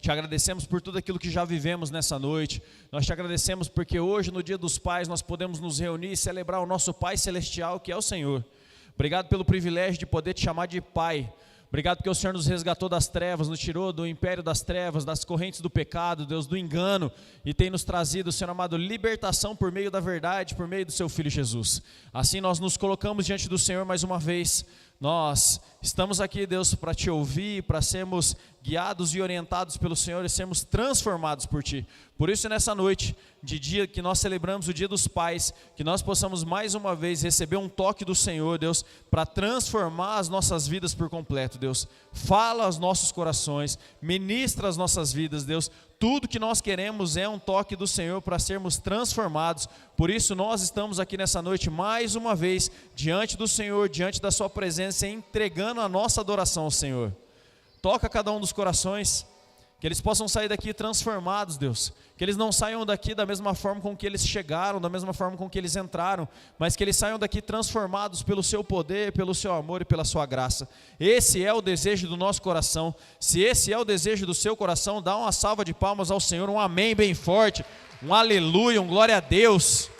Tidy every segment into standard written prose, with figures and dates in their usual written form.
Te agradecemos por tudo aquilo que já vivemos nessa noite. Nós te agradecemos porque hoje, no Dia dos Pais, nós podemos nos reunir e celebrar o nosso Pai Celestial, que é o Senhor. Obrigado pelo privilégio de poder te chamar de Pai. Obrigado porque o Senhor nos resgatou das trevas, nos tirou do império das trevas, das correntes do pecado, Deus, do engano, e tem nos trazido, Senhor amado, libertação por meio da verdade, por meio do seu Filho Jesus. Assim nós nos colocamos diante do Senhor mais uma vez. Nós estamos aqui, Deus, para te ouvir, para sermos guiados e orientados pelo Senhor e sermos transformados por Ti. Por isso, nessa noite, de dia que nós celebramos o Dia dos Pais, que nós possamos mais uma vez receber um toque do Senhor, Deus, para transformar as nossas vidas por completo, Deus. Fala aos nossos corações, ministra as nossas vidas, Deus. Tudo que nós queremos é um toque do Senhor para sermos transformados. Por isso nós estamos aqui nessa noite mais uma vez diante do Senhor, diante da sua presença, entregando a nossa adoração ao Senhor. Toca cada um dos corações, que eles possam sair daqui transformados, Deus. Que eles não saiam daqui da mesma forma com que eles chegaram, da mesma forma com que eles entraram, mas que eles saiam daqui transformados pelo seu poder, pelo seu amor e pela sua graça. Esse é o desejo do nosso coração. Se esse é o desejo do seu coração, dá uma salva de palmas ao Senhor, um amém bem forte, um aleluia, um glória a Deus.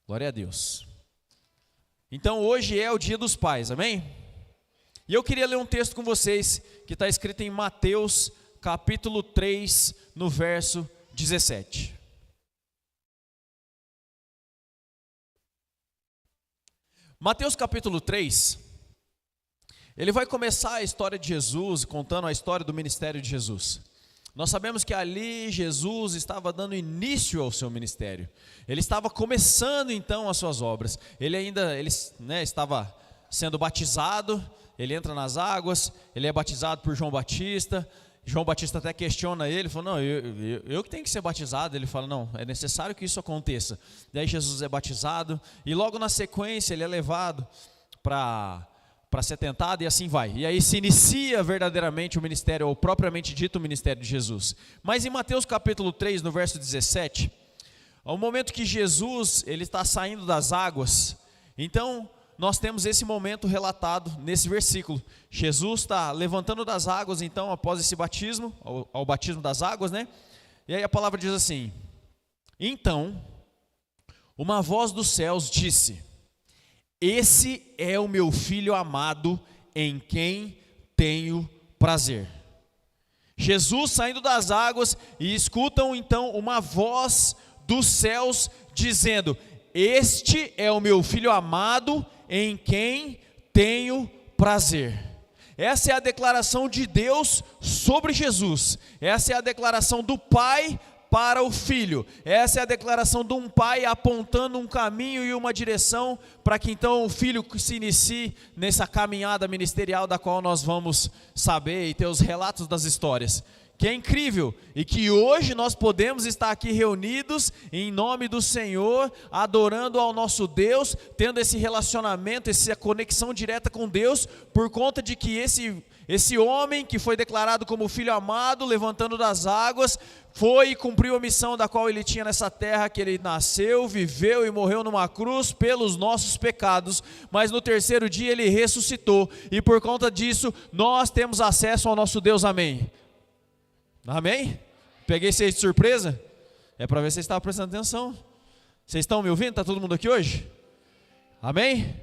Glória a Deus. Então hoje é o Dia dos Pais, amém? E eu queria ler um texto com vocês, que está escrito em Mateus, capítulo 3, no verso 17. Mateus capítulo 3, ele vai começar a história de Jesus, contando a história do ministério de Jesus. Nós sabemos que ali Jesus estava dando início ao seu ministério. Ele estava começando então as suas obras. Ele estava sendo batizado. Ele entra nas águas, ele é batizado por João Batista. João Batista até questiona ele, fala, não, eu que tenho que ser batizado. Ele fala, não, é necessário que isso aconteça. Daí Jesus é batizado, e logo na sequência ele é levado para ser tentado, e assim vai. E aí se inicia verdadeiramente o ministério, ou propriamente dito o ministério de Jesus. Mas em Mateus capítulo 3, no verso 17, ao momento que Jesus ele está saindo das águas, então nós temos esse momento relatado nesse versículo. Jesus está levantando das águas, então, após esse batismo, ao batismo das águas, né? E aí a palavra diz assim: então, uma voz dos céus disse: esse é o meu filho amado, em quem tenho prazer. Jesus saindo das águas, e escutam então uma voz dos céus dizendo: este é o meu filho amado, em quem tenho prazer. Essa é a declaração de Deus sobre Jesus. Essa é a declaração do Pai para o Filho. Essa é a declaração de um pai apontando um caminho e uma direção para que então o Filho se inicie nessa caminhada ministerial da qual nós vamos saber e ter os relatos das histórias. Que é incrível, e que hoje nós podemos estar aqui reunidos em nome do Senhor, adorando ao nosso Deus, tendo esse relacionamento, essa conexão direta com Deus, por conta de que esse homem que foi declarado como filho amado, levantando das águas, foi e cumpriu a missão da qual ele tinha nessa terra, que ele nasceu, viveu e morreu numa cruz pelos nossos pecados, mas no terceiro dia ele ressuscitou, e por conta disso nós temos acesso ao nosso Deus, amém? Amém? Peguei vocês de surpresa? É para ver se vocês estavam prestando atenção. Vocês estão me ouvindo? Está todo mundo aqui hoje? Amém?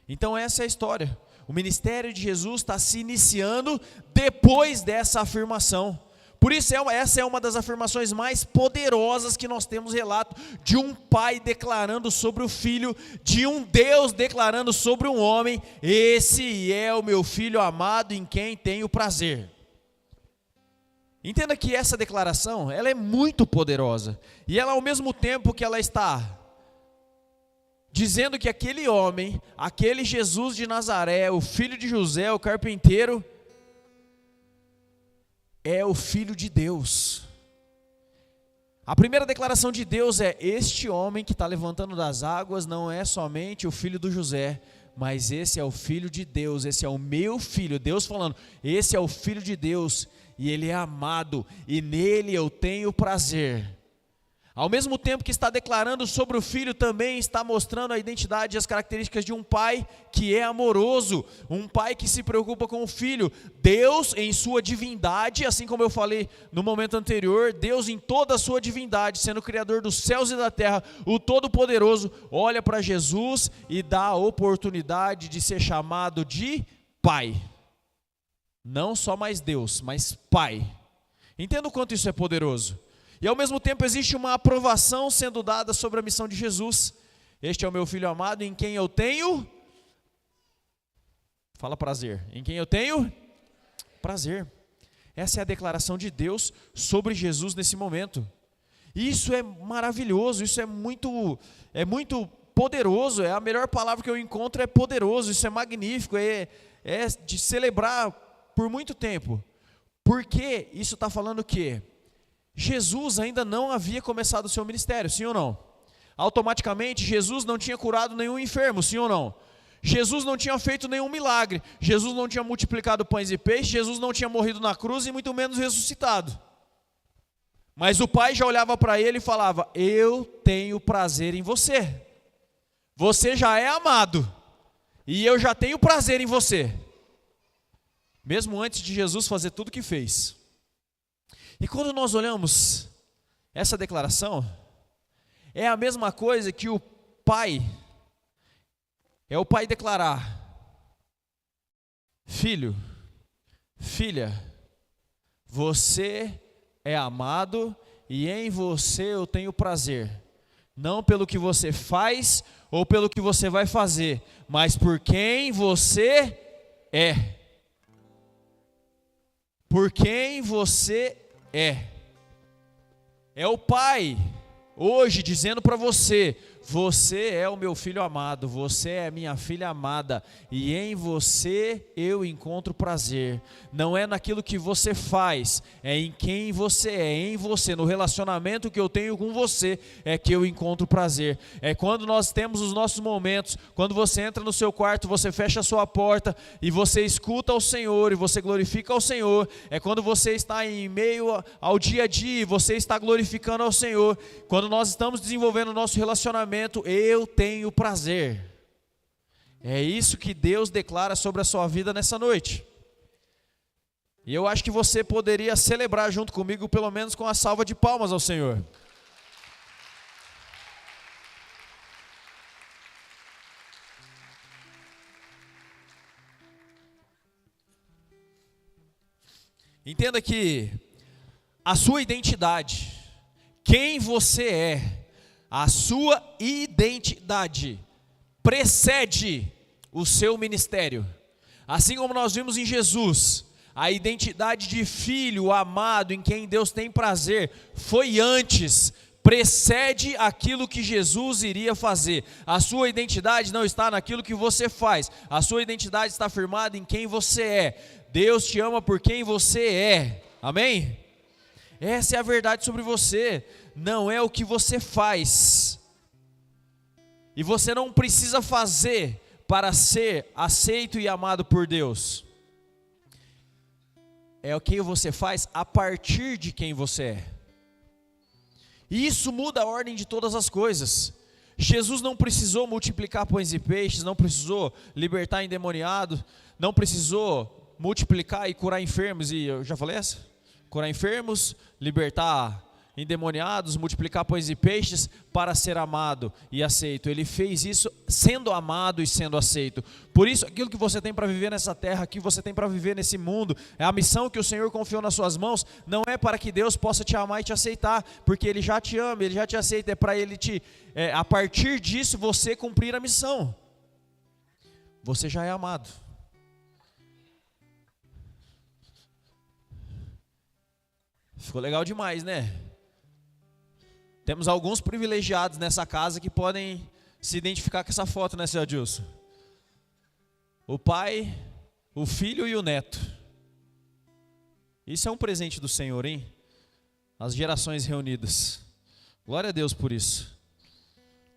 Então essa é a história. O ministério de Jesus está se iniciando depois dessa afirmação. Por isso essa é uma das afirmações mais poderosas que nós temos relato, de um pai declarando sobre o filho, de um Deus declarando sobre um homem: esse é o meu filho amado, em quem tenho prazer. Entenda que essa declaração, ela é muito poderosa, e ela, ao mesmo tempo que ela está dizendo que aquele homem, aquele Jesus de Nazaré, o filho de José, o carpinteiro, é o Filho de Deus. A primeira declaração de Deus é: este homem que está levantando das águas não é somente o filho do José, mas esse é o Filho de Deus, esse é o meu filho. Deus falando, esse é o Filho de Deus, e ele é amado, e nele eu tenho prazer. Ao mesmo tempo que está declarando sobre o filho, também está mostrando a identidade e as características de um pai que é amoroso, um pai que se preocupa com o filho. Deus em sua divindade, assim como eu falei no momento anterior, Deus em toda a sua divindade, sendo o criador dos céus e da terra, o Todo-Poderoso, olha para Jesus e dá a oportunidade de ser chamado de pai. Não só mais Deus, mas pai. Entenda o quanto isso é poderoso. E ao mesmo tempo existe uma aprovação sendo dada sobre a missão de Jesus. Este é o meu filho amado em quem eu tenho, fala prazer, em quem eu tenho prazer. Essa é a declaração de Deus sobre Jesus nesse momento. E isso é maravilhoso, isso é muito poderoso, é a melhor palavra que eu encontro, é poderoso, isso é magnífico, é de celebrar por muito tempo. Porque isso está falando o quê? Jesus ainda não havia começado o seu ministério, sim ou não? Automaticamente, Jesus não tinha curado nenhum enfermo, sim ou não? Jesus não tinha feito nenhum milagre, Jesus não tinha multiplicado pães e peixes, Jesus não tinha morrido na cruz e muito menos ressuscitado. Mas o Pai já olhava para ele e falava: eu tenho prazer em você, você já é amado, e eu já tenho prazer em você. Mesmo antes de Jesus fazer tudo o que fez. E quando nós olhamos essa declaração, é a mesma coisa que o pai declarar: filho, filha, você é amado e em você eu tenho prazer, não pelo que você faz ou pelo que você vai fazer, mas por quem você é. Por quem você é o Pai hoje dizendo para você: você é o meu filho amado, você é a minha filha amada, e em você eu encontro prazer. Não é naquilo que você faz, é em quem você é, em você, no relacionamento que eu tenho com você, é que eu encontro prazer. É quando nós temos os nossos momentos, quando você entra no seu quarto, você fecha a sua porta, e você escuta ao Senhor, e você glorifica ao Senhor. É quando você está em meio ao dia a dia, você está glorificando ao Senhor. Quando nós estamos desenvolvendo o nosso relacionamento, eu tenho prazer. É isso que Deus declara sobre a sua vida nessa noite. E eu acho que você poderia celebrar junto comigo, pelo menos com a salva de palmas ao Senhor. Entenda que a sua identidade, quem você é, a sua identidade precede o seu ministério. Assim como nós vimos em Jesus, a identidade de filho amado em quem Deus tem prazer foi antes, precede aquilo que Jesus iria fazer. A sua identidade não está naquilo que você faz, a sua identidade está firmada em quem você é. Deus te ama por quem você é, amém? Essa é a verdade sobre você, não é o que você faz. E você não precisa fazer para ser aceito e amado por Deus. É o que você faz a partir de quem você é. E isso muda a ordem de todas as coisas. Jesus não precisou multiplicar pães e peixes, não precisou libertar endemoniado, não precisou multiplicar e curar enfermos, e eu já falei essa? Curar enfermos, libertar endemoniados, multiplicar pães e peixes para ser amado e aceito. Ele fez isso sendo amado e sendo aceito. Por isso, aquilo que você tem para viver nessa terra, que você tem para viver nesse mundo, é a missão que o Senhor confiou nas suas mãos, não é para que Deus possa te amar e te aceitar, porque Ele já te ama, Ele já te aceita, é para Ele a partir disso você cumprir a missão. Você já é amado. Ficou legal demais, né? Temos alguns privilegiados nessa casa que podem se identificar com essa foto, né, seu Adilson? O pai, o filho e o neto. Isso é um presente do Senhor, hein? As gerações reunidas. Glória a Deus por isso.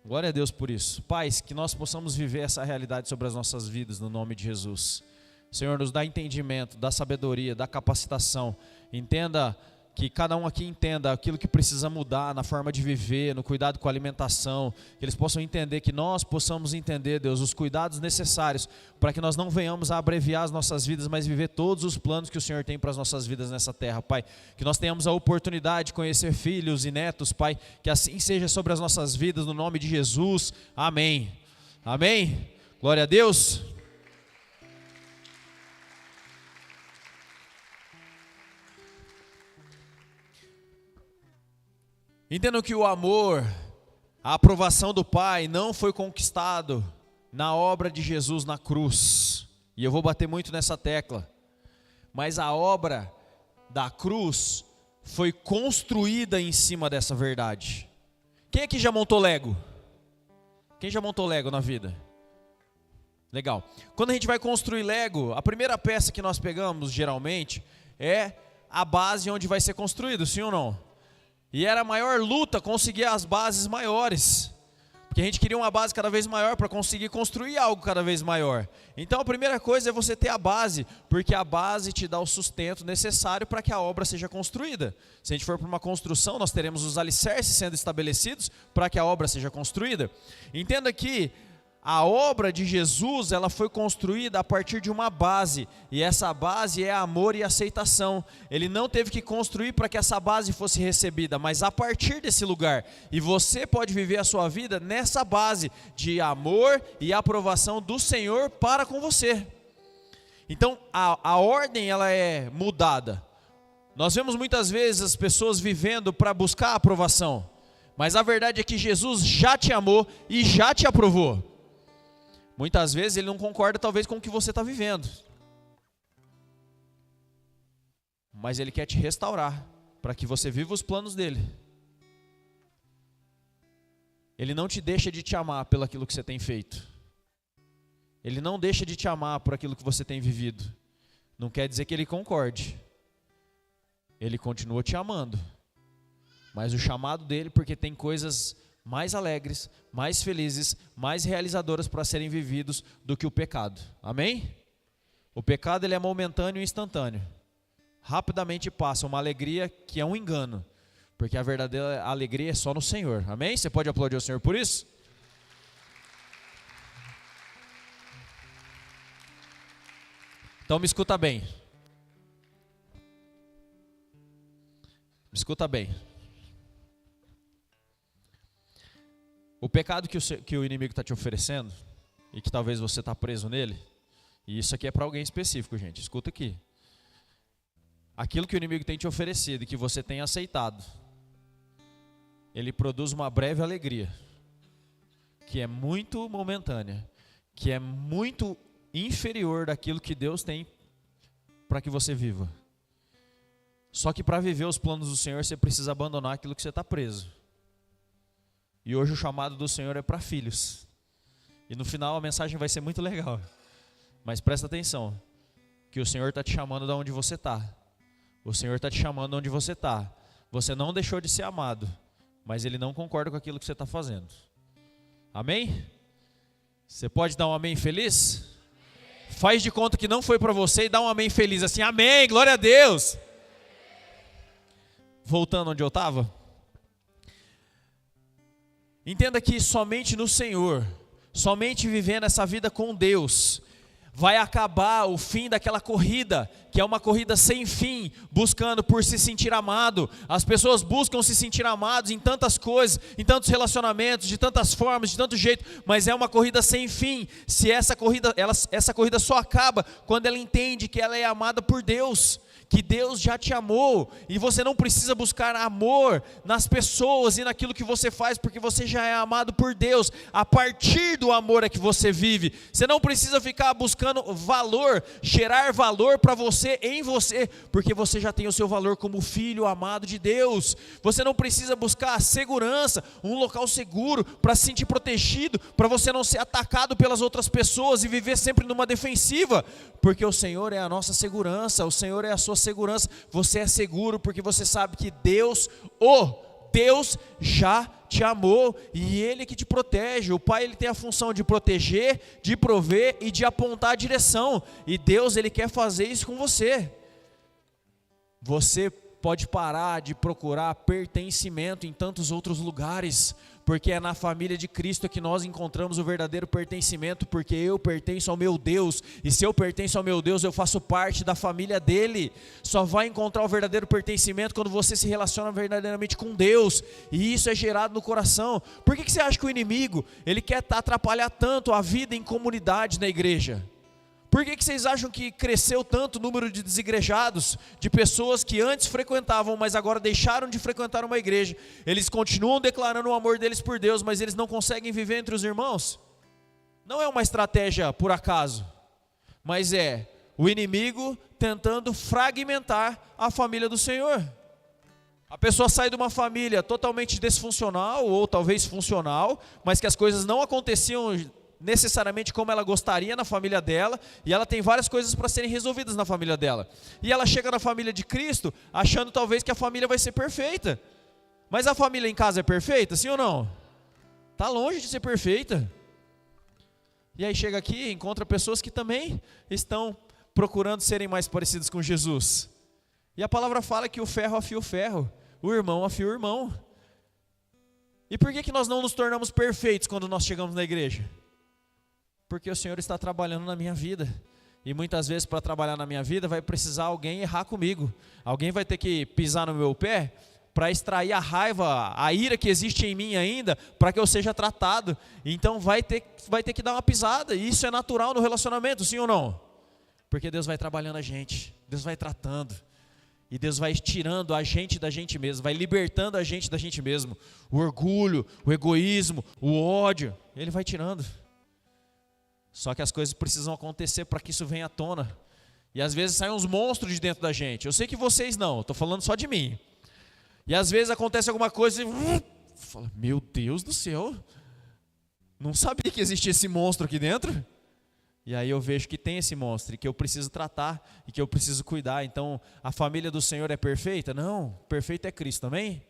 Glória a Deus por isso. Pais, que nós possamos viver essa realidade sobre as nossas vidas, no nome de Jesus. Senhor, nos dá entendimento, dá sabedoria, dá capacitação. Entenda que cada um aqui entenda aquilo que precisa mudar na forma de viver, no cuidado com a alimentação, que eles possam entender, que nós possamos entender, Deus, os cuidados necessários para que nós não venhamos a abreviar as nossas vidas, mas viver todos os planos que o Senhor tem para as nossas vidas nessa terra, Pai. Que nós tenhamos a oportunidade de conhecer filhos e netos, Pai, que assim seja sobre as nossas vidas, no nome de Jesus. Amém. Amém. Glória a Deus. Entendam que o amor, a aprovação do Pai não foi conquistado na obra de Jesus na cruz. E eu vou bater muito nessa tecla. Mas a obra da cruz foi construída em cima dessa verdade. Quem aqui já montou Lego? Quem já montou Lego na vida? Legal. Quando a gente vai construir Lego, a primeira peça que nós pegamos, geralmente, é a base onde vai ser construído, sim ou não? E era a maior luta conseguir as bases maiores, porque a gente queria uma base cada vez maior para conseguir construir algo cada vez maior. Então a primeira coisa é você ter a base, porque a base te dá o sustento necessário para que a obra seja construída. Se a gente for para uma construção, nós teremos os alicerces sendo estabelecidos para que a obra seja construída. Entenda que a obra de Jesus, ela foi construída a partir de uma base, e essa base é amor e aceitação. Ele não teve que construir para que essa base fosse recebida, mas a partir desse lugar. E você pode viver a sua vida nessa base de amor e aprovação do Senhor para com você. Então a ordem, ela é mudada. Nós vemos muitas vezes as pessoas vivendo para buscar a aprovação, mas a verdade é que Jesus já te amou e já te aprovou. Muitas vezes ele não concorda talvez com o que você está vivendo, mas ele quer te restaurar para que você viva os planos dele. Ele não te deixa de te amar pelo aquilo que você tem feito. Ele não deixa de te amar por aquilo que você tem vivido. Não quer dizer que ele concorde. Ele continua te amando, mas o chamado dele, porque tem coisas mais alegres, mais felizes, mais realizadoras para serem vividos do que o pecado. Amém? O pecado, ele é momentâneo e instantâneo. Rapidamente passa uma alegria que é um engano, porque a verdadeira alegria é só no Senhor. Amém? Você pode aplaudir ao Senhor por isso? Então me escuta bem. Me escuta bem. O pecado que o inimigo está te oferecendo, e que talvez você está preso nele, e isso aqui é para alguém específico, gente, escuta aqui. Aquilo que o inimigo tem te oferecido e que você tem aceitado, ele produz uma breve alegria, que é muito momentânea, que é muito inferior daquilo que Deus tem para que você viva. Só que para viver os planos do Senhor, você precisa abandonar aquilo que você está preso. E hoje o chamado do Senhor é para filhos. E no final a mensagem vai ser muito legal. Mas presta atenção, que o Senhor está te chamando de onde você está. O Senhor está te chamando de onde você está. Você não deixou de ser amado, mas Ele não concorda com aquilo que você está fazendo. Amém? Você pode dar um amém feliz? Faz de conta que não foi para você e dá um amém feliz assim, amém, glória a Deus. Voltando onde eu estava. Entenda que somente no Senhor, somente vivendo essa vida com Deus, vai acabar o fim daquela corrida, que é uma corrida sem fim, buscando por se sentir amado. As pessoas buscam se sentir amados em tantas coisas, em tantos relacionamentos, de tantas formas, de tanto jeito, mas é uma corrida sem fim. Se essa corrida só acaba quando ela entende que ela é amada por Deus, que Deus já te amou, e você não precisa buscar amor nas pessoas e naquilo que você faz, porque você já é amado por Deus. A partir do amor é que você vive. Você não precisa ficar buscando valor, gerar valor para você em você, porque você já tem o seu valor como filho amado de Deus. Você não precisa buscar segurança, um local seguro para se sentir protegido, para você não ser atacado pelas outras pessoas e viver sempre numa defensiva, porque o Senhor é a nossa segurança, o Senhor é a sua segurança. Você é seguro porque você sabe que Deus já te amou, e Ele que te protege. O Pai, Ele tem a função de proteger, de prover e de apontar a direção, e Deus, Ele quer fazer isso com você. Você pode parar de procurar pertencimento em tantos outros lugares, porque é na família de Cristo que nós encontramos o verdadeiro pertencimento, porque eu pertenço ao meu Deus, e se eu pertenço ao meu Deus, eu faço parte da família dele. Só vai encontrar o verdadeiro pertencimento quando você se relaciona verdadeiramente com Deus, e isso é gerado no coração. Por que você acha que o inimigo, ele quer atrapalhar tanto a vida em comunidade na igreja? Por que vocês acham que cresceu tanto o número de desigrejados, de pessoas que antes frequentavam, mas agora deixaram de frequentar uma igreja? Eles continuam declarando o amor deles por Deus, mas eles não conseguem viver entre os irmãos? Não é uma estratégia por acaso, mas é o inimigo tentando fragmentar a família do Senhor. A pessoa sai de uma família totalmente desfuncional, ou talvez funcional, mas que as coisas não aconteciam necessariamente como ela gostaria na família dela, e ela tem várias coisas para serem resolvidas na família dela, e ela chega na família de Cristo, achando talvez que a família vai ser perfeita, mas a família em casa é perfeita, sim ou não? Está longe de ser perfeita, e aí chega aqui e encontra pessoas que também estão procurando serem mais parecidos com Jesus, e a palavra fala que o ferro afia o ferro, o irmão afia o irmão. E por que nós não nos tornamos perfeitos quando nós chegamos na igreja? Porque o Senhor está trabalhando na minha vida, e muitas vezes para trabalhar na minha vida vai precisar alguém errar comigo, alguém vai ter que pisar no meu pé, para extrair a raiva, a ira que existe em mim ainda, para que eu seja tratado. Então vai ter que dar uma pisada, e isso é natural no relacionamento, sim ou não? Porque Deus vai trabalhando a gente, Deus vai tratando, e Deus vai tirando a gente da gente mesmo, vai libertando a gente da gente mesmo, o orgulho, o egoísmo, o ódio, Ele vai tirando. Só que as coisas precisam acontecer para que isso venha à tona. E às vezes saem uns monstros de dentro da gente. Eu sei que vocês não, estou falando só de mim. E às vezes acontece alguma coisa e fala, meu Deus do céu, não sabia que existia esse monstro aqui dentro. E aí eu vejo que tem esse monstro, e que eu preciso tratar, e que eu preciso cuidar. Então, a família do Senhor é perfeita? Não, perfeito é Cristo, amém?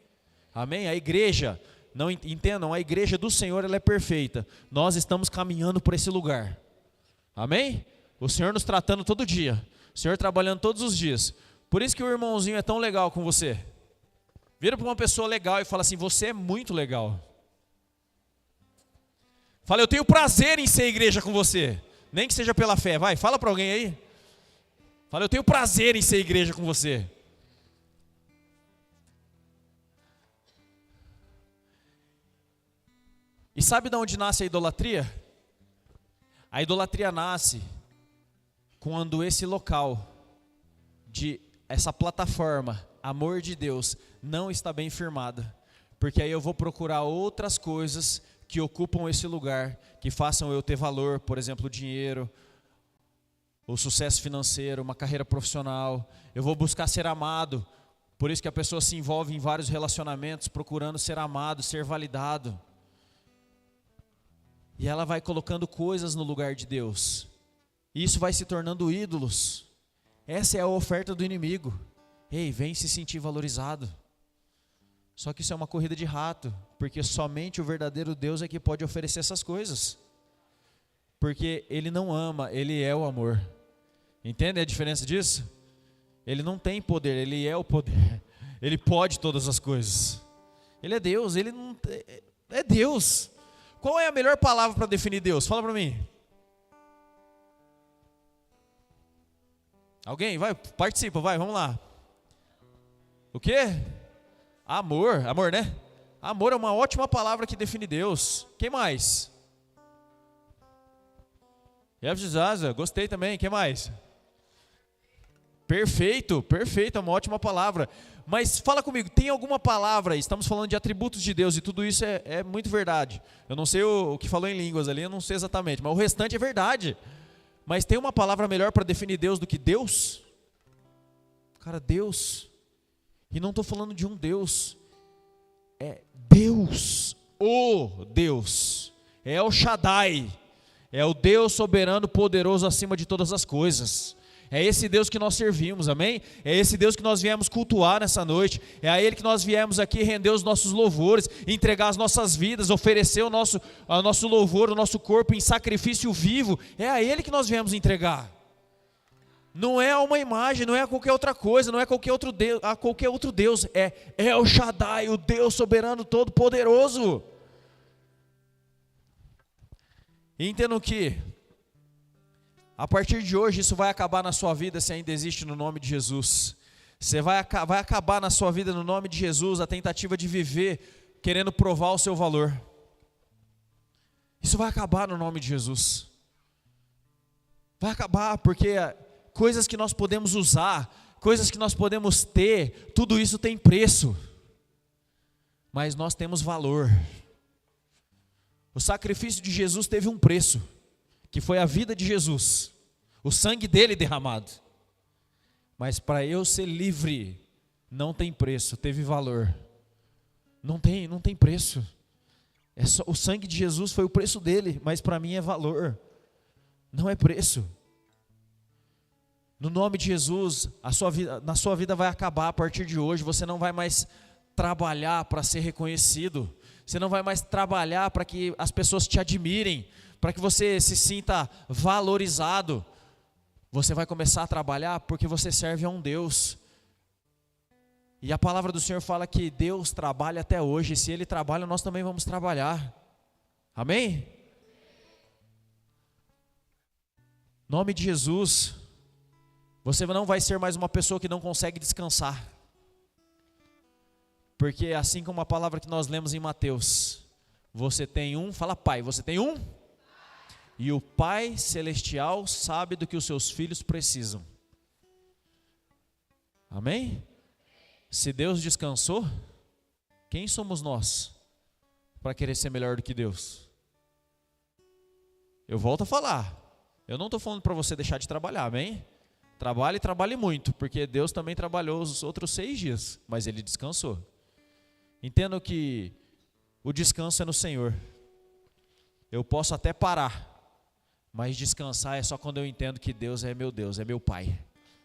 Amém? A igreja... Não entendam, a igreja do Senhor, ela é perfeita. Nós estamos caminhando por esse lugar. Amém? O Senhor nos tratando todo dia. O Senhor trabalhando todos os dias. Por isso que o irmãozinho é tão legal com você. Vira para uma pessoa legal e fala assim, você é muito legal. Fala, eu tenho prazer em ser igreja com você. Nem que seja pela fé. Vai, fala para alguém aí. Fala, eu tenho prazer em ser igreja com você. E sabe de onde nasce a idolatria? A idolatria nasce quando esse local, essa plataforma, amor de Deus, não está bem firmada. Porque aí eu vou procurar outras coisas que ocupam esse lugar, que façam eu ter valor, por exemplo, o dinheiro, o sucesso financeiro, uma carreira profissional. Eu vou buscar ser amado, por isso que a pessoa se envolve em vários relacionamentos, procurando ser amado, ser validado. E ela vai colocando coisas no lugar de Deus. E isso vai se tornando ídolos. Essa é a oferta do inimigo. Ei, vem se sentir valorizado. Só que isso é uma corrida de rato. Porque somente o verdadeiro Deus é que pode oferecer essas coisas. Porque Ele não ama, Ele é o amor. Entende a diferença disso? Ele não tem poder, Ele é o poder. Ele pode todas as coisas. Ele é Deus, Ele não é Deus. Qual é a melhor palavra para definir Deus? Fala para mim. Alguém? Vai, participa, vai, vamos lá. O quê? Amor, amor, né? Amor é uma ótima palavra que define Deus. Quem mais? Gostei também, quem mais? Perfeito, perfeito, é uma ótima palavra. Mas fala comigo, tem alguma palavra, estamos falando de atributos de Deus e tudo isso é muito verdade. Eu não sei o que falou em línguas ali, eu não sei exatamente, mas o restante é verdade. Mas tem uma palavra melhor para definir Deus do que Deus? Cara, Deus. E não estou falando de um Deus, é Deus, o Deus, é El Shaddai, é o Deus soberano, poderoso acima de todas as coisas. É esse Deus que nós servimos, amém? É esse Deus que nós viemos cultuar nessa noite. É a Ele que nós viemos aqui render os nossos louvores, entregar as nossas vidas, oferecer o nosso louvor, o nosso corpo em sacrifício vivo. É a Ele que nós viemos entregar. Não é uma imagem, não é qualquer outra coisa, não é qualquer outro Deus, é El Shaddai, o Deus soberano todo-poderoso. E entendam que, a partir de hoje, isso vai acabar na sua vida se ainda existe no nome de Jesus. Vai acabar na sua vida no nome de Jesus a tentativa de viver querendo provar o seu valor. Isso vai acabar no nome de Jesus. Vai acabar porque coisas que nós podemos usar, coisas que nós podemos ter, tudo isso tem preço. Mas nós temos valor. O sacrifício de Jesus teve um preço, que foi a vida de Jesus, o sangue dele derramado. Mas para eu ser livre, não tem preço, teve valor. Não tem preço. O sangue de Jesus foi o preço dele, mas para mim é valor, não é preço. No nome de Jesus, na sua vida vai acabar a partir de hoje. Você não vai mais trabalhar para ser reconhecido. Você não vai mais trabalhar para que as pessoas te admirem, para que você se sinta valorizado. Você vai começar a trabalhar porque você serve a um Deus. E a palavra do Senhor fala que Deus trabalha até hoje. Se Ele trabalha, nós também vamos trabalhar. Amém? Em nome de Jesus, você não vai ser mais uma pessoa que não consegue descansar. Porque assim como a palavra que nós lemos em Mateus, você tem fala Pai, você tem e o Pai Celestial sabe do que os seus filhos precisam. Amém? Se Deus descansou, quem somos nós para querer ser melhor do que Deus? Eu volto a falar, eu não estou falando para você deixar de trabalhar, amém? Trabalhe muito, porque Deus também trabalhou os outros 6 dias, mas Ele descansou. Entendo que o descanso é no Senhor. Eu posso até parar, mas descansar é só quando eu entendo que Deus é meu Deus, é meu Pai.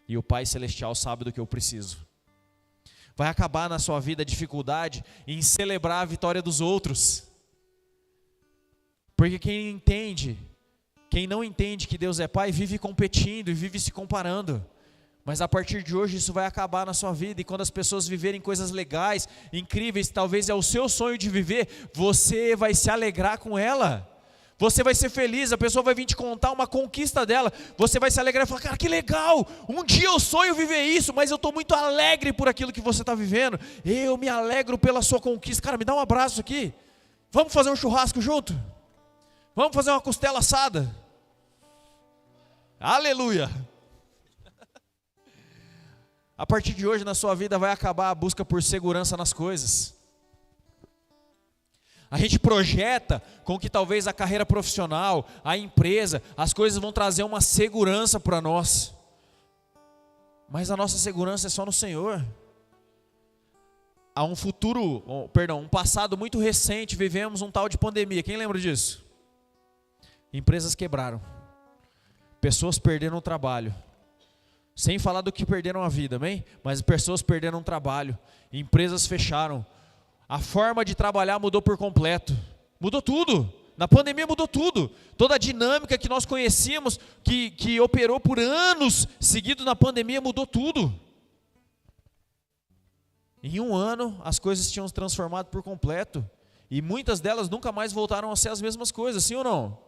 E o Pai Celestial sabe do que eu preciso. Vai acabar na sua vida a dificuldade em celebrar a vitória dos outros. Porque quem não entende que Deus é Pai, vive competindo e vive se comparando. Mas a partir de hoje isso vai acabar na sua vida. E quando as pessoas viverem coisas legais, incríveis, talvez é o seu sonho de viver, você vai se alegrar com ela. Você vai ser feliz, a pessoa vai vir te contar uma conquista dela. Você vai se alegrar e falar, cara, que legal, um dia eu sonho viver isso, mas eu estou muito alegre por aquilo que você está vivendo. Eu me alegro pela sua conquista. Cara, me dá um abraço aqui. Vamos fazer um churrasco junto? Vamos fazer uma costela assada? Aleluia! A partir de hoje na sua vida vai acabar a busca por segurança nas coisas. A gente projeta com que talvez a carreira profissional, a empresa, as coisas vão trazer uma segurança para nós. Mas a nossa segurança é só no Senhor. Há um passado muito recente, vivemos um tal de pandemia. Quem lembra disso? Empresas quebraram. Pessoas perderam o trabalho. Sem falar do que perderam a vida, amém? Mas pessoas perderam o trabalho. Empresas fecharam. A forma de trabalhar mudou por completo. Mudou tudo. Na pandemia mudou tudo. Toda a dinâmica que nós conhecíamos, que operou por anos seguidos na pandemia, mudou tudo. Em um ano, as coisas tinham se transformado por completo. E muitas delas nunca mais voltaram a ser as mesmas coisas, sim ou não?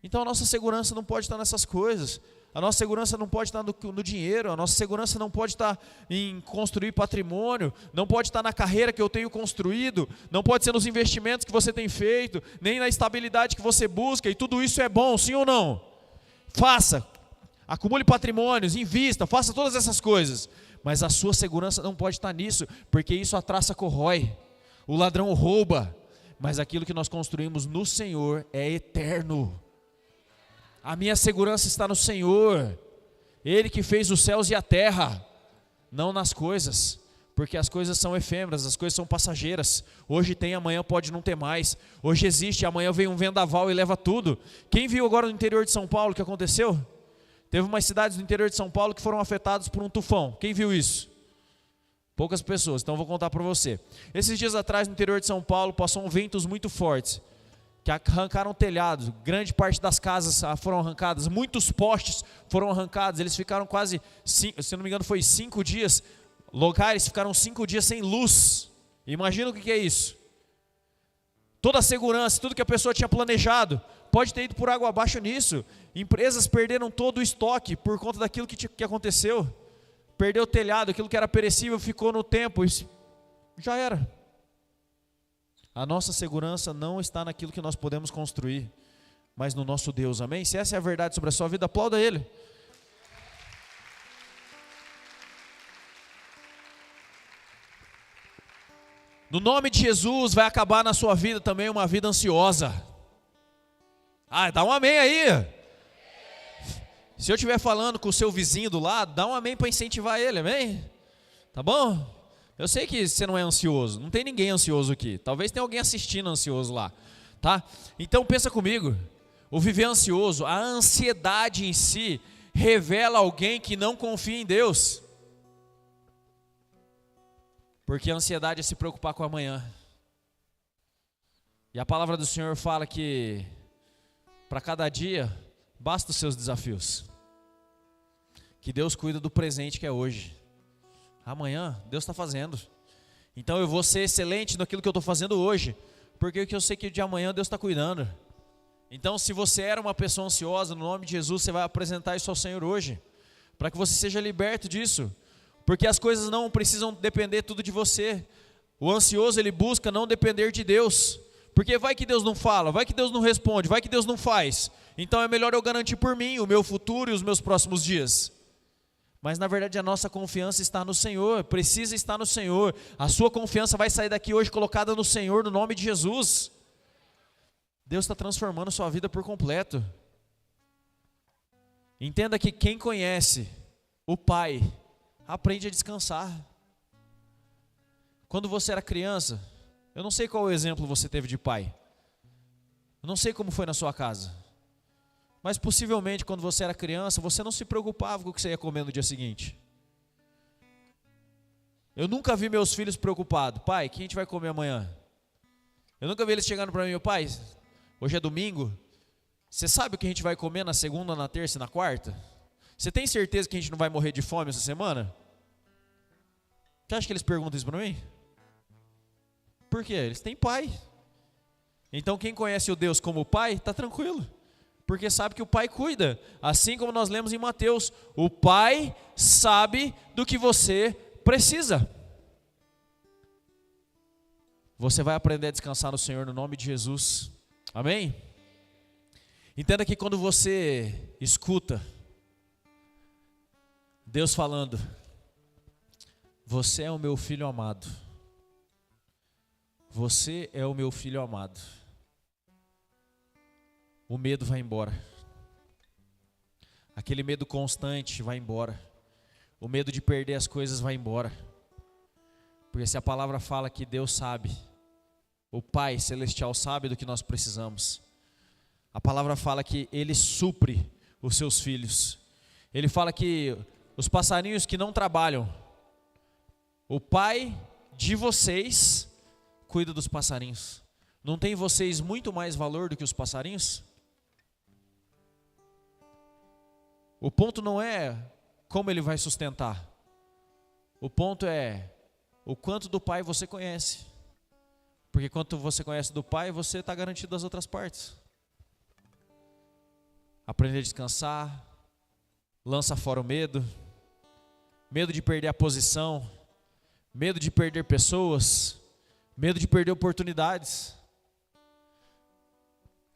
Então a nossa segurança não pode estar nessas coisas. A nossa segurança não pode estar no dinheiro, a nossa segurança não pode estar em construir patrimônio, não pode estar na carreira que eu tenho construído, não pode ser nos investimentos que você tem feito, nem na estabilidade que você busca, e tudo isso é bom, sim ou não? Faça, acumule patrimônios, invista, faça todas essas coisas, mas a sua segurança não pode estar nisso, porque isso a traça corrói, o ladrão rouba, mas aquilo que nós construímos no Senhor é eterno. A minha segurança está no Senhor, Ele que fez os céus e a terra, não nas coisas, porque as coisas são efêmeras, as coisas são passageiras. Hoje tem, amanhã pode não ter mais. Hoje existe, amanhã vem um vendaval e leva tudo. Quem viu agora no interior de São Paulo o que aconteceu? Teve umas cidades do interior de São Paulo que foram afetadas por um tufão. Quem viu isso? Poucas pessoas, então vou contar para você. Esses dias atrás no interior de São Paulo passou ventos muito fortes. que arrancaram telhados, grande parte das casas foram arrancadas, muitos postes foram arrancados, eles ficaram quase, se não me engano foi 5 dias, locais ficaram 5 dias sem luz. Imagina o que é isso. Toda a segurança, tudo que a pessoa tinha planejado, pode ter ido por água abaixo nisso. Empresas perderam todo o estoque por conta daquilo que aconteceu. Perdeu o telhado, aquilo que era perecível ficou no tempo, e já era. A nossa segurança não está naquilo que nós podemos construir, mas no nosso Deus, amém? Se essa é a verdade sobre a sua vida, aplauda Ele. No nome de Jesus, vai acabar na sua vida também uma vida ansiosa. Dá um amém aí. Se eu estiver falando com o seu vizinho do lado, dá um amém para incentivar ele, amém? Tá bom? Eu sei que você não é ansioso, não tem ninguém ansioso aqui. Talvez tenha alguém assistindo ansioso lá, tá? Então pensa comigo, o viver ansioso, a ansiedade em si, revela alguém que não confia em Deus. Porque a ansiedade é se preocupar com o amanhã. E a palavra do Senhor fala que para cada dia, basta os seus desafios. Que Deus cuida do presente que é hoje. Amanhã, Deus está fazendo. Então eu vou ser excelente naquilo que eu estou fazendo hoje. Porque eu sei que de amanhã Deus está cuidando. Então se você era uma pessoa ansiosa, no nome de Jesus, você vai apresentar isso ao Senhor hoje. Para que você seja liberto disso. Porque as coisas não precisam depender tudo de você. O ansioso, ele busca não depender de Deus. Porque vai que Deus não fala, vai que Deus não responde, vai que Deus não faz. Então é melhor eu garantir por mim o meu futuro e os meus próximos dias. Mas na verdade a nossa confiança está no Senhor, precisa estar no Senhor. A sua confiança vai sair daqui hoje colocada no Senhor, no nome de Jesus. Deus está transformando sua vida por completo. Entenda que quem conhece o Pai, aprende a descansar. Quando você era criança, eu não sei qual exemplo você teve de pai. Eu não sei como foi na sua casa. Mas possivelmente quando você era criança, você não se preocupava com o que você ia comer no dia seguinte. Eu nunca vi meus filhos preocupados. Pai, o que a gente vai comer amanhã? Eu nunca vi eles chegando para mim, meu pai, hoje é domingo, você sabe o que a gente vai comer na segunda, na terça e na quarta? Você tem certeza que a gente não vai morrer de fome essa semana? Você acha que eles perguntam isso para mim? Por quê? Eles têm pai. Então quem conhece o Deus como pai, está tranquilo. Porque sabe que o pai cuida. Assim como nós lemos em Mateus, o pai sabe do que você precisa. Você vai aprender a descansar no Senhor no nome de Jesus. Amém? Entenda que quando você escuta Deus falando, você é o meu filho amado. Você é o meu filho amado. O medo vai embora. Aquele medo constante vai embora. O medo de perder as coisas vai embora. Porque se a palavra fala que Deus sabe, o Pai Celestial sabe do que nós precisamos. A palavra fala que Ele supre os seus filhos. Ele fala que os passarinhos que não trabalham, o Pai de vocês cuida dos passarinhos. Não tem vocês muito mais valor do que os passarinhos? O ponto não é como Ele vai sustentar. O ponto é o quanto do Pai você conhece. Porque quanto você conhece do Pai, você está garantido das outras partes. Aprender a descansar, lança fora o medo, medo de perder a posição, medo de perder pessoas, medo de perder oportunidades.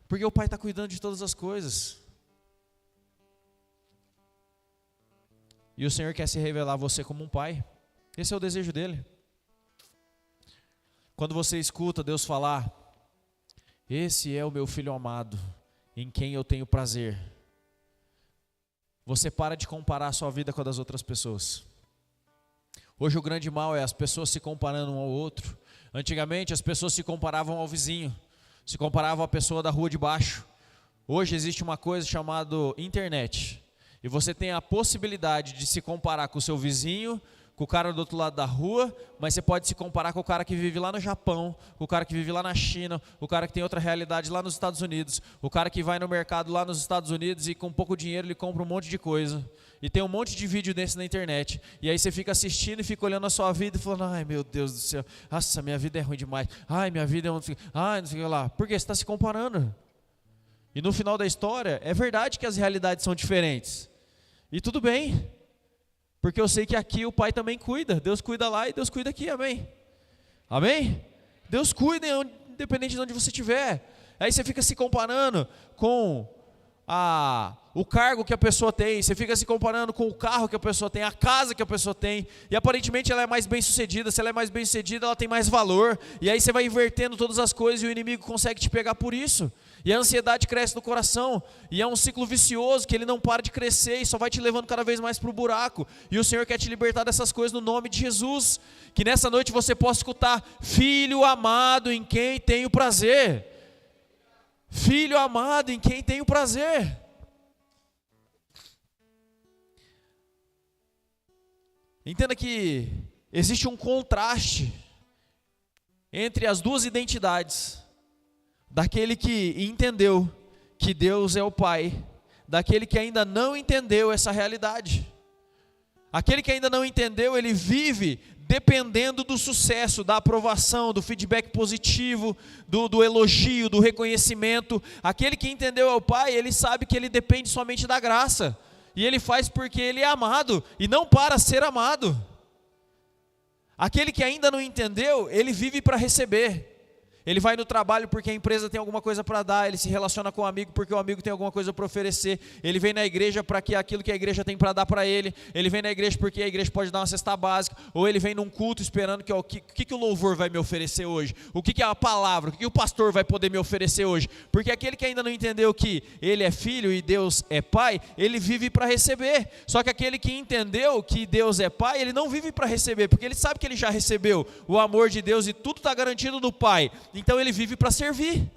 Porque o Pai está cuidando de todas as coisas. E o Senhor quer se revelar a você como um pai. Esse é o desejo dele. Quando você escuta Deus falar, esse é o meu filho amado, em quem eu tenho prazer, você para de comparar a sua vida com a das outras pessoas. Hoje o grande mal é as pessoas se comparando um ao outro. Antigamente as pessoas se comparavam ao vizinho, se comparavam à pessoa da rua de baixo. Hoje existe uma coisa chamada internet. E você tem a possibilidade de se comparar com o seu vizinho, com o cara do outro lado da rua, mas você pode se comparar com o cara que vive lá no Japão, com o cara que vive lá na China, o cara que tem outra realidade lá nos Estados Unidos, o cara que vai no mercado lá nos Estados Unidos e com pouco dinheiro ele compra um monte de coisa. E tem um monte de vídeo desse na internet. E aí você fica assistindo e fica olhando a sua vida e falando, ai meu Deus do céu, nossa, minha vida é ruim demais, ai minha vida é um... ai não sei o que lá. Por quê? Você está se comparando. E no final da história, é verdade que as realidades são diferentes. E tudo bem. Porque eu sei que aqui o Pai também cuida. Deus cuida lá e Deus cuida aqui, amém? Amém? Deus cuida independente de onde você estiver. Aí você fica se comparando com o cargo que a pessoa tem, você fica se comparando com o carro que a pessoa tem, a casa que a pessoa tem, e aparentemente ela é mais bem sucedida. Se ela é mais bem sucedida, ela tem mais valor, e aí você vai invertendo todas as coisas e o inimigo consegue te pegar por isso, e a ansiedade cresce no coração, e é um ciclo vicioso que ele não para de crescer e só vai te levando cada vez mais para o buraco. E o Senhor quer te libertar dessas coisas no nome de Jesus, que nessa noite você possa escutar: filho amado em quem tenho prazer. Filho amado em quem tenho prazer. Entenda que existe um contraste entre as duas identidades, daquele que entendeu que Deus é o Pai, daquele que ainda não entendeu essa realidade. Aquele que ainda não entendeu, ele vive dependendo do sucesso, da aprovação, do feedback positivo, do elogio, do reconhecimento. Aquele que entendeu é o Pai, ele sabe que ele depende somente da graça, e ele faz porque ele é amado, e não para ser amado. Aquele que ainda não entendeu, ele vive para receber. Ele vai no trabalho porque a empresa tem alguma coisa para dar, ele se relaciona com o amigo porque o amigo tem alguma coisa para oferecer, ele vem na igreja para que aquilo que a igreja tem para dar para ele vem na igreja porque a igreja pode dar uma cesta básica, ou ele vem num culto esperando que o que o louvor vai me oferecer hoje, o que a palavra, o que o pastor vai poder me oferecer hoje, porque aquele que ainda não entendeu que ele é filho e Deus é pai, ele vive para receber. Só que aquele que entendeu que Deus é pai, ele não vive para receber, porque ele sabe que ele já recebeu o amor de Deus e tudo está garantido no Pai. Então ele vive para servir.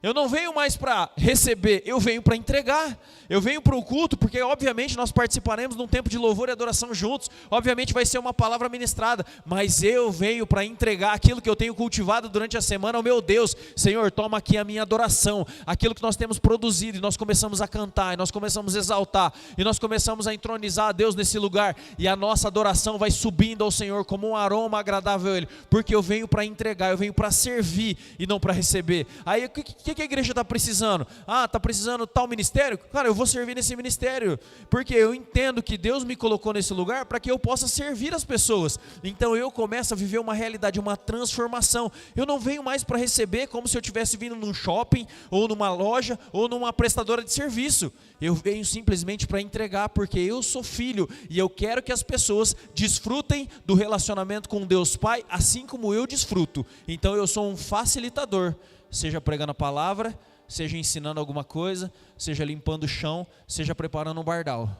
Eu não venho mais para receber, eu venho para entregar. Eu venho para o culto porque obviamente nós participaremos de um tempo de louvor e adoração juntos. Obviamente vai ser uma palavra ministrada, mas eu venho para entregar aquilo que eu tenho cultivado durante a semana ao meu Deus. Senhor, toma aqui a minha adoração, aquilo que nós temos produzido, e nós começamos a cantar, e nós começamos a exaltar, e nós começamos a entronizar a Deus nesse lugar, e a nossa adoração vai subindo ao Senhor como um aroma agradável a Ele, porque eu venho para entregar, eu venho para servir e não para receber. Aí o que a igreja está precisando? Está precisando tal ministério? Cara, eu vou servir nesse ministério, porque eu entendo que Deus me colocou nesse lugar para que eu possa servir as pessoas. Então eu começo a viver uma realidade, uma transformação. Eu não venho mais para receber como se eu estivesse vindo num shopping, ou numa loja, ou numa prestadora de serviço. Eu venho simplesmente para entregar, porque eu sou filho, e eu quero que as pessoas desfrutem do relacionamento com Deus Pai, assim como eu desfruto. Então eu sou um facilitador, seja pregando a palavra, seja ensinando alguma coisa, seja limpando o chão, seja preparando um bardal.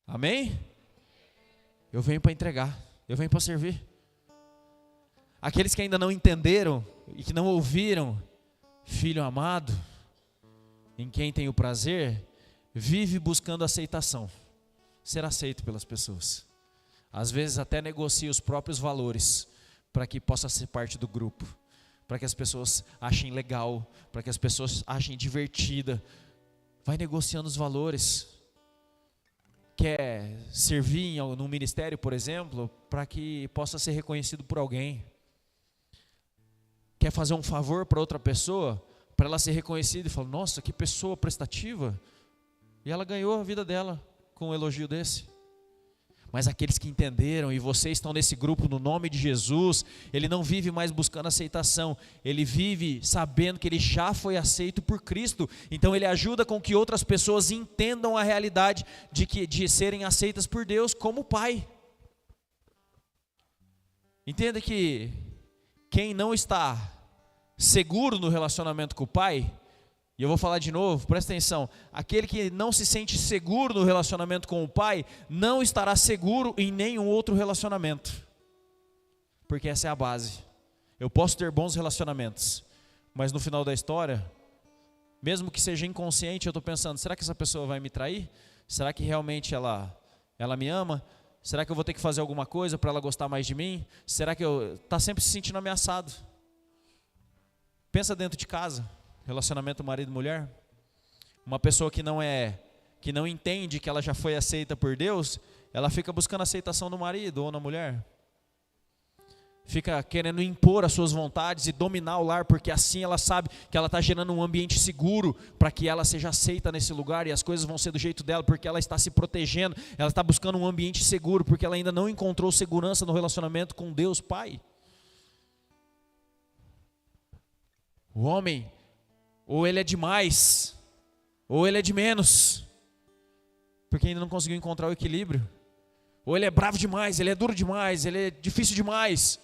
Amém? Eu venho para entregar, eu venho para servir. Aqueles que ainda não entenderam e que não ouviram: filho amado, em quem tenho prazer, vive buscando aceitação, ser aceito pelas pessoas. Às vezes até negocia os próprios valores para que possa ser parte do grupo, para que as pessoas achem legal, para que as pessoas achem divertida. Vai negociando os valores. Quer servir num ministério, por exemplo, para que possa ser reconhecido por alguém. Quer fazer um favor para outra pessoa, para ela ser reconhecida e falar: nossa, que pessoa prestativa. E ela ganhou a vida dela com um elogio desse. Mas aqueles que entenderam, e vocês estão nesse grupo no nome de Jesus, ele não vive mais buscando aceitação, ele vive sabendo que ele já foi aceito por Cristo. Então ele ajuda com que outras pessoas entendam a realidade de serem aceitas por Deus como Pai. Entenda que quem não está seguro no relacionamento com o Pai, e eu vou falar de novo, presta atenção: aquele que não se sente seguro no relacionamento com o Pai, não estará seguro em nenhum outro relacionamento, porque essa é a base. Eu posso ter bons relacionamentos, mas no final da história, mesmo que seja inconsciente, eu estou pensando: será que essa pessoa vai me trair? Será que realmente ela ela me ama? Será que eu vou ter que fazer alguma coisa para ela gostar mais de mim? Será que eu está sempre se sentindo ameaçado? Pensa dentro de casa, relacionamento marido e mulher. Uma pessoa que não entende que ela já foi aceita por Deus, ela fica buscando aceitação no marido ou na mulher. Fica querendo impor as suas vontades e dominar o lar, porque assim ela sabe que ela está gerando um ambiente seguro para que ela seja aceita nesse lugar e as coisas vão ser do jeito dela, porque ela está se protegendo, ela está buscando um ambiente seguro, porque ela ainda não encontrou segurança no relacionamento com Deus Pai. O homem, ou ele é de mais, ou ele é de menos, porque ainda não conseguiu encontrar o equilíbrio. Ou ele é bravo demais, ele é duro demais, ele é difícil demais,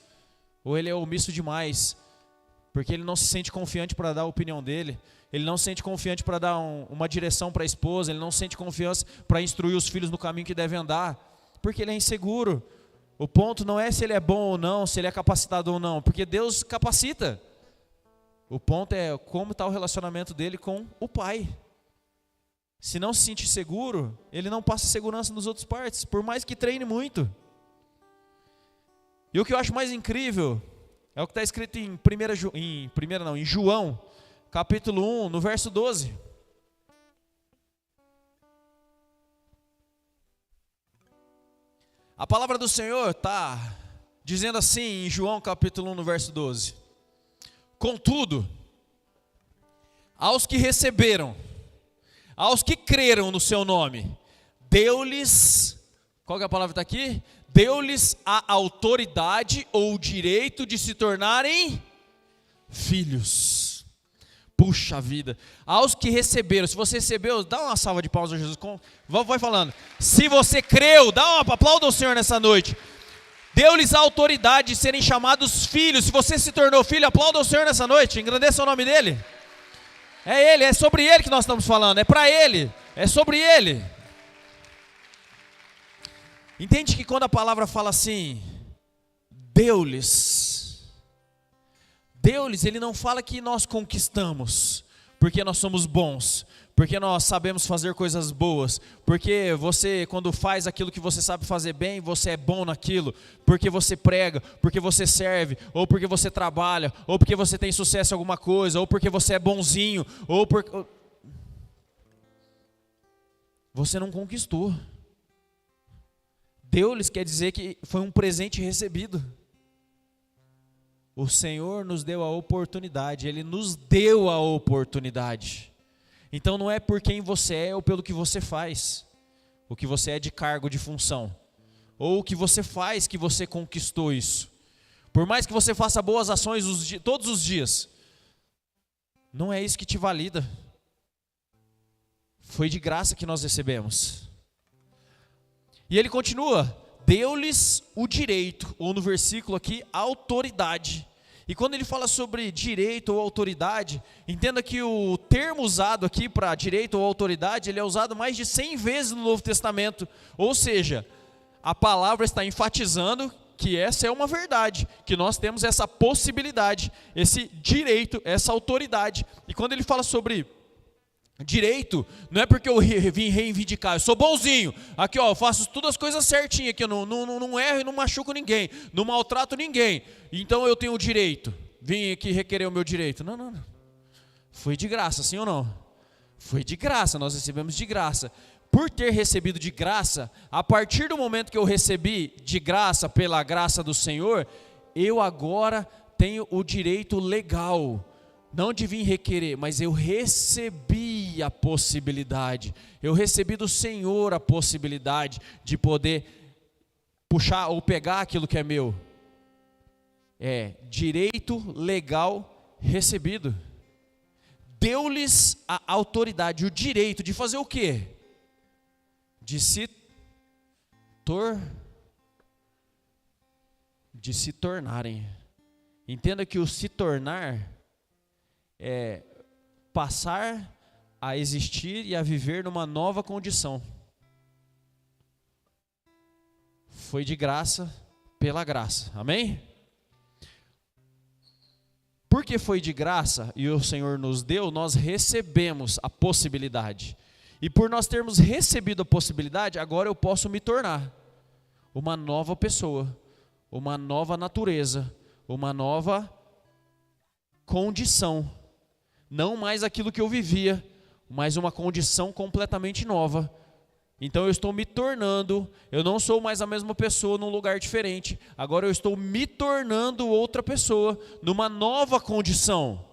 ou ele é omisso demais, porque ele não se sente confiante para dar a opinião dele, ele não se sente confiante para dar uma direção para a esposa, ele não se sente confiança para instruir os filhos no caminho que devem andar, porque ele é inseguro. O ponto não é se ele é bom ou não, se ele é capacitado ou não, porque Deus capacita. O ponto é como está o relacionamento dele com o Pai. Se não se sentir seguro, ele não passa segurança nas outras partes, por mais que treine muito. E o que eu acho mais incrível é o que está escrito em João, capítulo 1, no verso 12. A palavra do Senhor está dizendo assim em João capítulo 1, no verso 12. Contudo, aos que receberam, aos que creram no seu nome, deu-lhes, qual que é a palavra que está aqui? Deu-lhes a autoridade ou o direito de se tornarem filhos. Puxa vida, aos que receberam, se você recebeu, dá uma salva de palmas a Jesus, vai falando, se você creu, aplauda o Senhor nessa noite. Deu-lhes a autoridade de serem chamados filhos. Se você se tornou filho, aplauda o Senhor nessa noite, engrandeça o nome dele. É Ele, é sobre Ele que nós estamos falando, é para Ele, é sobre Ele. Entende que quando a palavra fala assim, deu-lhes, Ele não fala que nós conquistamos, porque nós somos bons, porque nós sabemos fazer coisas boas, porque você, quando faz aquilo que você sabe fazer bem, você é bom naquilo, porque você prega, porque você serve, ou porque você trabalha, ou porque você tem sucesso em alguma coisa, ou porque você é bonzinho, ou porque você não conquistou. Deu-lhes quer dizer que foi um presente recebido. O Senhor nos deu a oportunidade, Ele nos deu a oportunidade. Então não é por quem você é ou pelo que você faz, o que você é de cargo, de função, ou o que você faz que você conquistou isso. Por mais que você faça boas ações todos os dias, não é isso que te valida. Foi de graça que nós recebemos. E ele continua, deu-lhes o direito, ou no versículo aqui, a autoridade. E quando ele fala sobre direito ou autoridade, entenda que o termo usado aqui para direito ou autoridade, ele é usado mais de 100 vezes no Novo Testamento. Ou seja, a palavra está enfatizando que essa é uma verdade, que nós temos essa possibilidade, esse direito, essa autoridade. E quando ele fala sobre direito, não é porque eu vim reivindicar, eu sou bonzinho, aqui ó, eu faço todas as coisas certinho aqui, eu não erro e não machuco ninguém, não maltrato ninguém, então eu tenho o direito, vim aqui requerer o meu direito. Não, foi de graça, sim ou não? Foi de graça, nós recebemos de graça. Por ter recebido de graça, a partir do momento que eu recebi de graça, pela graça do Senhor, eu agora tenho o direito legal, não de vir requerer, mas eu recebi a possibilidade, eu recebi do Senhor a possibilidade de poder puxar ou pegar aquilo que é meu. É direito legal recebido. Deu-lhes a autoridade, o direito de fazer o quê? De se tornarem. Entenda que o se tornar é passar a existir e a viver numa nova condição. Foi de graça, pela graça, amém? Porque foi de graça e o Senhor nos deu, nós recebemos a possibilidade. E por nós termos recebido a possibilidade, agora eu posso me tornar uma nova pessoa, uma nova natureza, uma nova condição. Não mais aquilo que eu vivia, mas uma condição completamente nova. Então eu estou me tornando, eu não sou mais a mesma pessoa num lugar diferente. Agora eu estou me tornando outra pessoa, numa nova condição.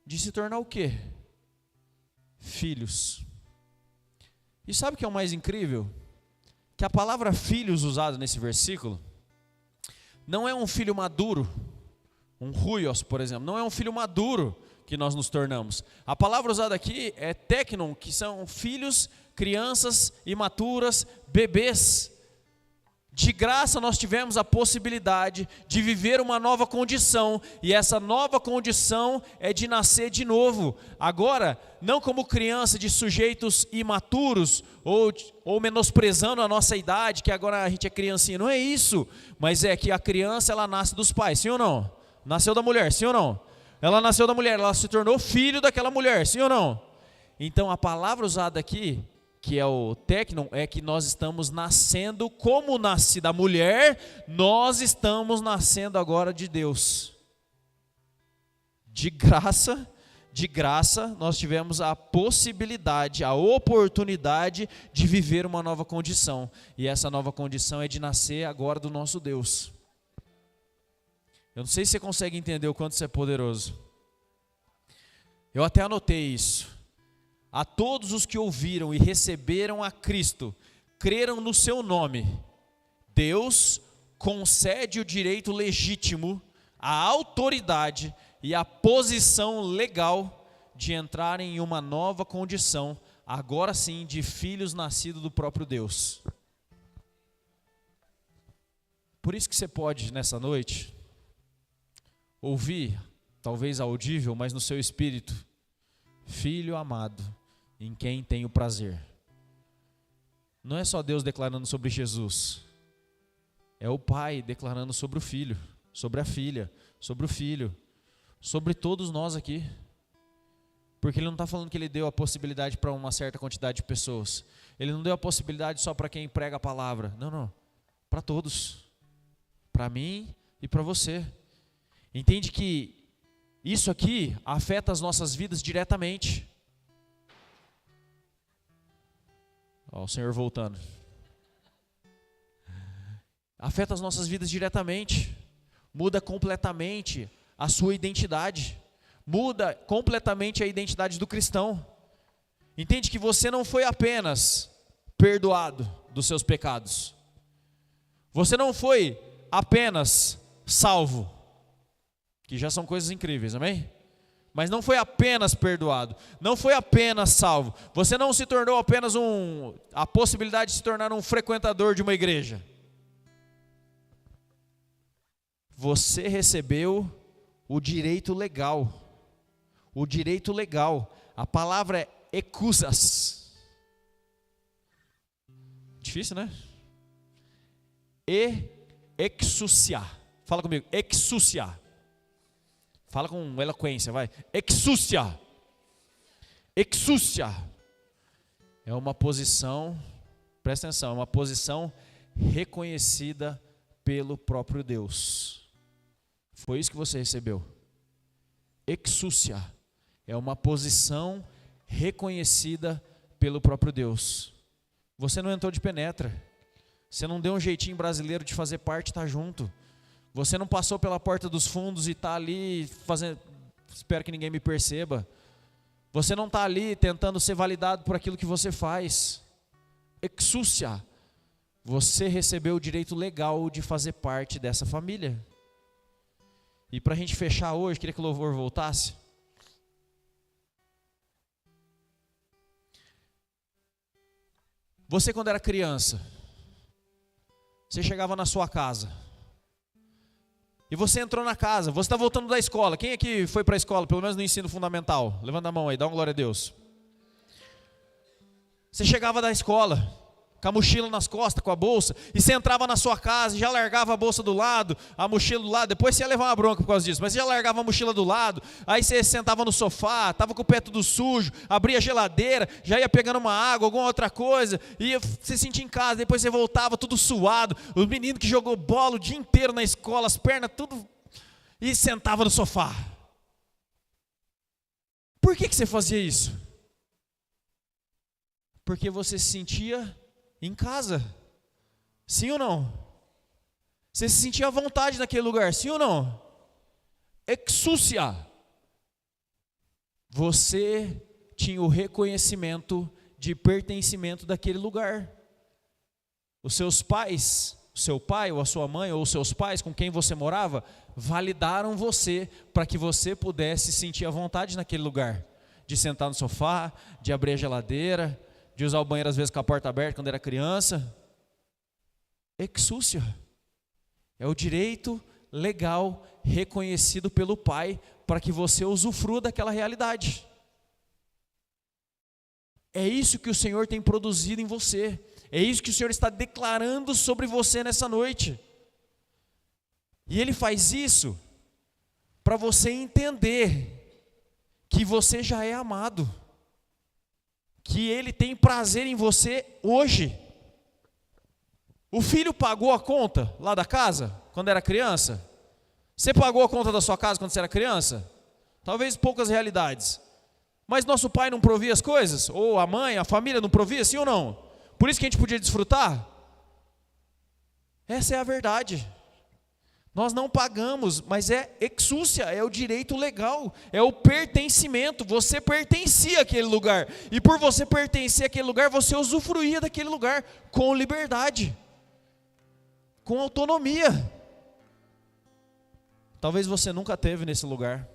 De se tornar o quê? Filhos. E sabe o que é o mais incrível? Que a palavra filhos usada nesse versículo, não é um filho maduro, um huios, por exemplo, não é um filho maduro que nós nos tornamos. A palavra usada aqui é teknon, que são filhos, crianças imaturas, bebês. De graça nós tivemos a possibilidade de viver uma nova condição, e essa nova condição é de nascer de novo. Agora, não como criança de sujeitos imaturos, ou menosprezando a nossa idade, que agora a gente é criancinha, não é isso, mas é que a criança ela nasce dos pais, sim ou não? Nasceu da mulher, sim ou não? Ela nasceu da mulher, ela se tornou filho daquela mulher, sim ou não? Então a palavra usada aqui, que é o teknon, é que nós estamos nascendo como nasce da mulher, nós estamos nascendo agora de Deus. De graça, nós tivemos a possibilidade, a oportunidade de viver uma nova condição. E essa nova condição é de nascer agora do nosso Deus. Eu não sei se você consegue entender o quanto isso é poderoso. Eu até anotei isso. A todos os que ouviram e receberam a Cristo, creram no seu nome, Deus concede o direito legítimo, a autoridade e a posição legal de entrarem em uma nova condição, agora sim, de filhos nascidos do próprio Deus. Por isso que você pode, nessa noite, ouvir, talvez audível, mas no seu espírito, filho amado, em quem tenho prazer. Não é só Deus declarando sobre Jesus, é o Pai declarando sobre o Filho, sobre a filha, sobre o Filho, sobre todos nós aqui. Porque Ele não está falando que Ele deu a possibilidade para uma certa quantidade de pessoas. Ele não deu a possibilidade só para quem prega a palavra. Não, para todos, para mim e para você. Entende que isso aqui afeta as nossas vidas diretamente. Ó, o Senhor voltando. Afeta as nossas vidas diretamente. Muda completamente a sua identidade. Muda completamente a identidade do cristão. Entende que você não foi apenas perdoado dos seus pecados. Você não foi apenas salvo. Que já são coisas incríveis, amém? Mas não foi apenas perdoado, não foi apenas salvo. Você não se tornou apenas a possibilidade de se tornar um frequentador de uma igreja. Você recebeu o direito legal. O direito legal. A palavra é ekousias. Difícil, né? Exousia. Fala comigo, exousia. Fala com eloquência, vai. Exousia. Exousia. É uma posição, presta atenção, é uma posição reconhecida pelo próprio Deus. Foi isso que você recebeu. Exousia. É uma posição reconhecida pelo próprio Deus. Você não entrou de penetra. Você não deu um jeitinho brasileiro de fazer parte e estar junto. Você não passou pela porta dos fundos e está ali fazendo, espero que ninguém me perceba. Você não está ali tentando ser validado por aquilo que você faz. Exousia. Você recebeu o direito legal de fazer parte dessa família. E para a gente fechar hoje, queria que o louvor voltasse. Você quando era criança, você chegava na sua casa. E você entrou na casa, você está voltando da escola. Quem aqui foi para a escola, pelo menos no ensino fundamental? Levanta a mão aí, dá uma glória a Deus. Você chegava da escola, com a mochila nas costas, com a bolsa, e você entrava na sua casa e já largava a bolsa do lado, a mochila do lado, depois você ia levar uma bronca por causa disso, mas você já largava a mochila do lado, aí você sentava no sofá, estava com o pé tudo sujo, abria a geladeira, já ia pegando uma água, alguma outra coisa, e você sentia em casa, depois você voltava tudo suado, o menino que jogou bola o dia inteiro na escola, as pernas tudo, e sentava no sofá. Por que você fazia isso? Porque você se sentia em casa, sim ou não? Você se sentia à vontade naquele lugar, sim ou não? Exúcia. Você tinha o reconhecimento de pertencimento daquele lugar. Os seus pais, o seu pai ou a sua mãe ou os seus pais com quem você morava, validaram você para que você pudesse sentir à vontade naquele lugar. De sentar no sofá, de abrir a geladeira, de usar o banheiro às vezes com a porta aberta quando era criança. Exúcia. É o direito legal reconhecido pelo Pai para que você usufrua daquela realidade. É isso que o Senhor tem produzido em você. É isso que o Senhor está declarando sobre você nessa noite. E Ele faz isso para você entender que você já é amado. Que Ele tem prazer em você hoje. O filho pagou a conta lá da casa, quando era criança? Você pagou a conta da sua casa quando você era criança? Talvez poucas realidades. Mas nosso pai não provia as coisas? Ou a mãe, a família não provia, sim ou não? Por isso que a gente podia desfrutar? Essa é a verdade. Nós não pagamos, mas é exúcia, é o direito legal, é o pertencimento. Você pertencia àquele lugar, e por você pertencer àquele lugar, você usufruía daquele lugar com liberdade, com autonomia. Talvez você nunca teve nesse lugar.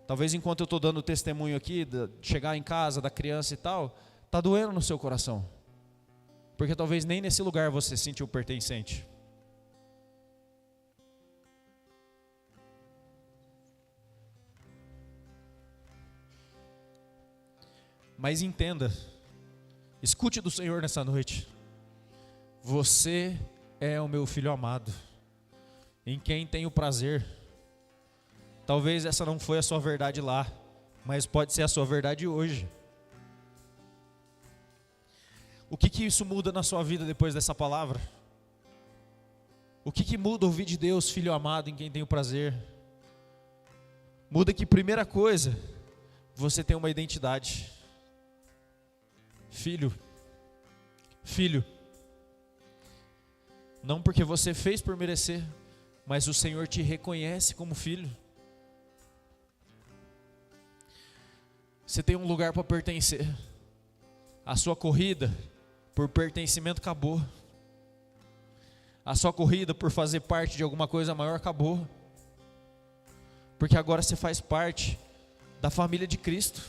Talvez enquanto eu estou dando testemunho aqui, de chegar em casa da criança e tal, está doendo no seu coração, porque talvez nem nesse lugar você se sentiu pertencente. Mas entenda, escute do Senhor nessa noite. Você é o meu filho amado, em quem tenho prazer. Talvez essa não foi a sua verdade lá, mas pode ser a sua verdade hoje. O que isso muda na sua vida depois dessa palavra? O que muda ouvir de Deus, filho amado, em quem tenho prazer? Muda que, primeira coisa, você tem uma identidade. Filho, filho, não porque você fez por merecer, mas o Senhor te reconhece como filho. Você tem um lugar para pertencer. A sua corrida por pertencimento acabou. A sua corrida por fazer parte de alguma coisa maior acabou. Porque agora você faz parte da família de Cristo.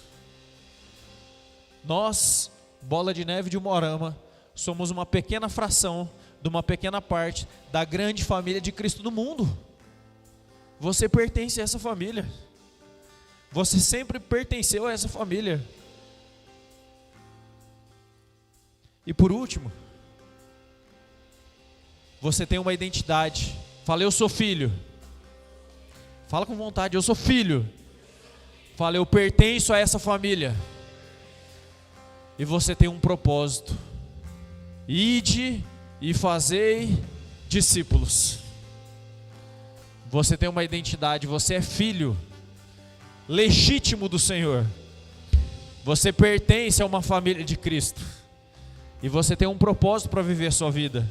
Nós, Bola de Neve de Umuarama, somos uma pequena fração de uma pequena parte da grande família de Cristo do mundo. Você pertence a essa família. Você sempre pertenceu a essa família. E por último, você tem uma identidade. Fala, eu sou filho. Fala com vontade, eu sou filho. Fala, eu pertenço a essa família. E você tem um propósito: ide e fazei discípulos. Você tem uma identidade, você é filho legítimo do Senhor. Você pertence a uma família de Cristo. E você tem um propósito para viver a sua vida.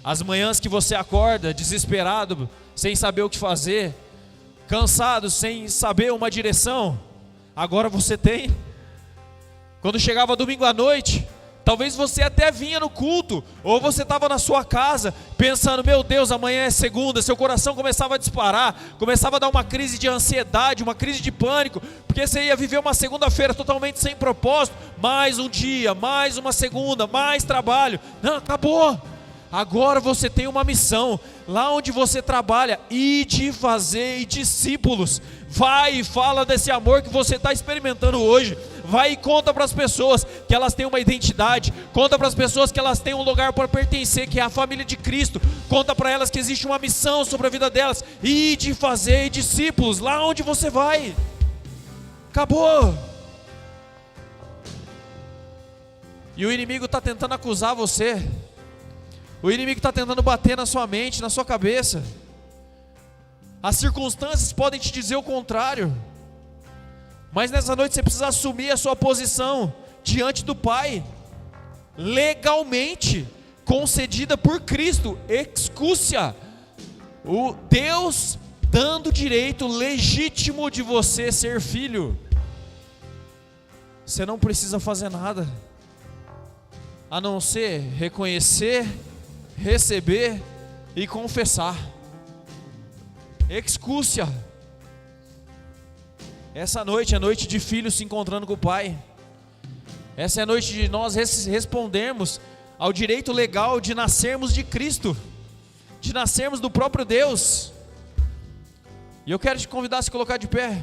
As manhãs que você acorda desesperado, sem saber o que fazer, cansado, sem saber uma direção, agora você tem. Quando chegava domingo à noite, talvez você até vinha no culto, ou você estava na sua casa, pensando, meu Deus, amanhã é segunda, seu coração começava a disparar, começava a dar uma crise de ansiedade, uma crise de pânico, porque você ia viver uma segunda-feira totalmente sem propósito, mais um dia, mais uma segunda, mais trabalho. Não, acabou. Agora você tem uma missão, lá onde você trabalha, ide fazer discípulos. Vai e fala desse amor que você está experimentando hoje. Vai e conta para as pessoas que elas têm uma identidade. Conta para as pessoas que elas têm um lugar para pertencer, que é a família de Cristo. Conta para elas que existe uma missão sobre a vida delas. E de fazer discípulos lá onde você vai. Acabou. E o inimigo está tentando acusar você. O inimigo está tentando bater na sua mente, na sua cabeça. As circunstâncias podem te dizer o contrário. Mas nessa noite você precisa assumir a sua posição diante do Pai, legalmente concedida por Cristo, excúcia. O Deus dando o direito legítimo de você ser filho. Você não precisa fazer nada, a não ser reconhecer, receber e confessar. Excúcia. Essa noite é noite de filhos se encontrando com o Pai. Essa é a noite de nós respondermos ao direito legal de nascermos de Cristo, de nascermos do próprio Deus. E eu quero te convidar a se colocar de pé.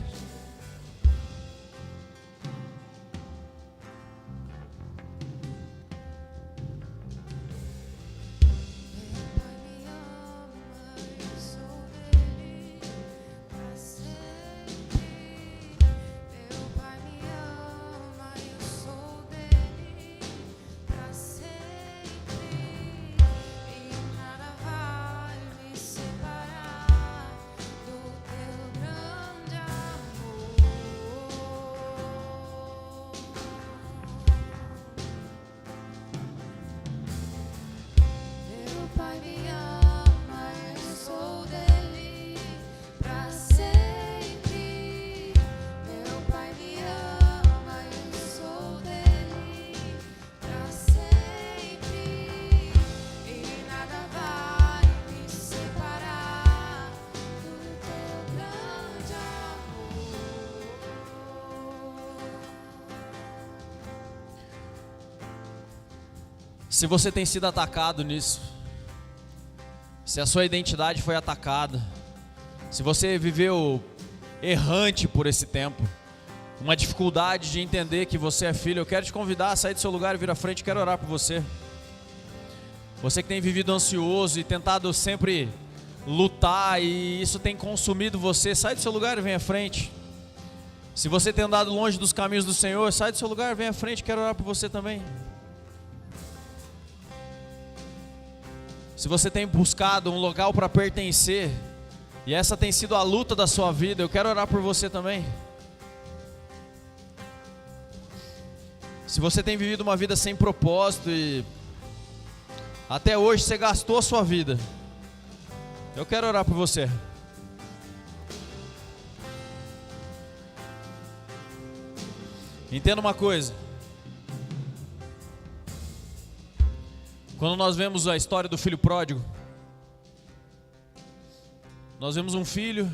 Se você tem sido atacado nisso, se a sua identidade foi atacada, se você viveu errante por esse tempo, uma dificuldade de entender que você é filho, eu quero te convidar a sair do seu lugar e vir à frente. Quero orar por você. Você que tem vivido ansioso e tentado sempre lutar e isso tem consumido você, sai do seu lugar e vem à frente. Se você tem andado longe dos caminhos do Senhor, sai do seu lugar e vem à frente. Quero orar por você também. Se você tem buscado um local para pertencer e essa tem sido a luta da sua vida, eu quero orar por você também. Se você tem vivido uma vida sem propósito e até hoje você gastou a sua vida, eu quero orar por você. Entenda uma coisa. Quando nós vemos a história do filho pródigo, nós vemos um filho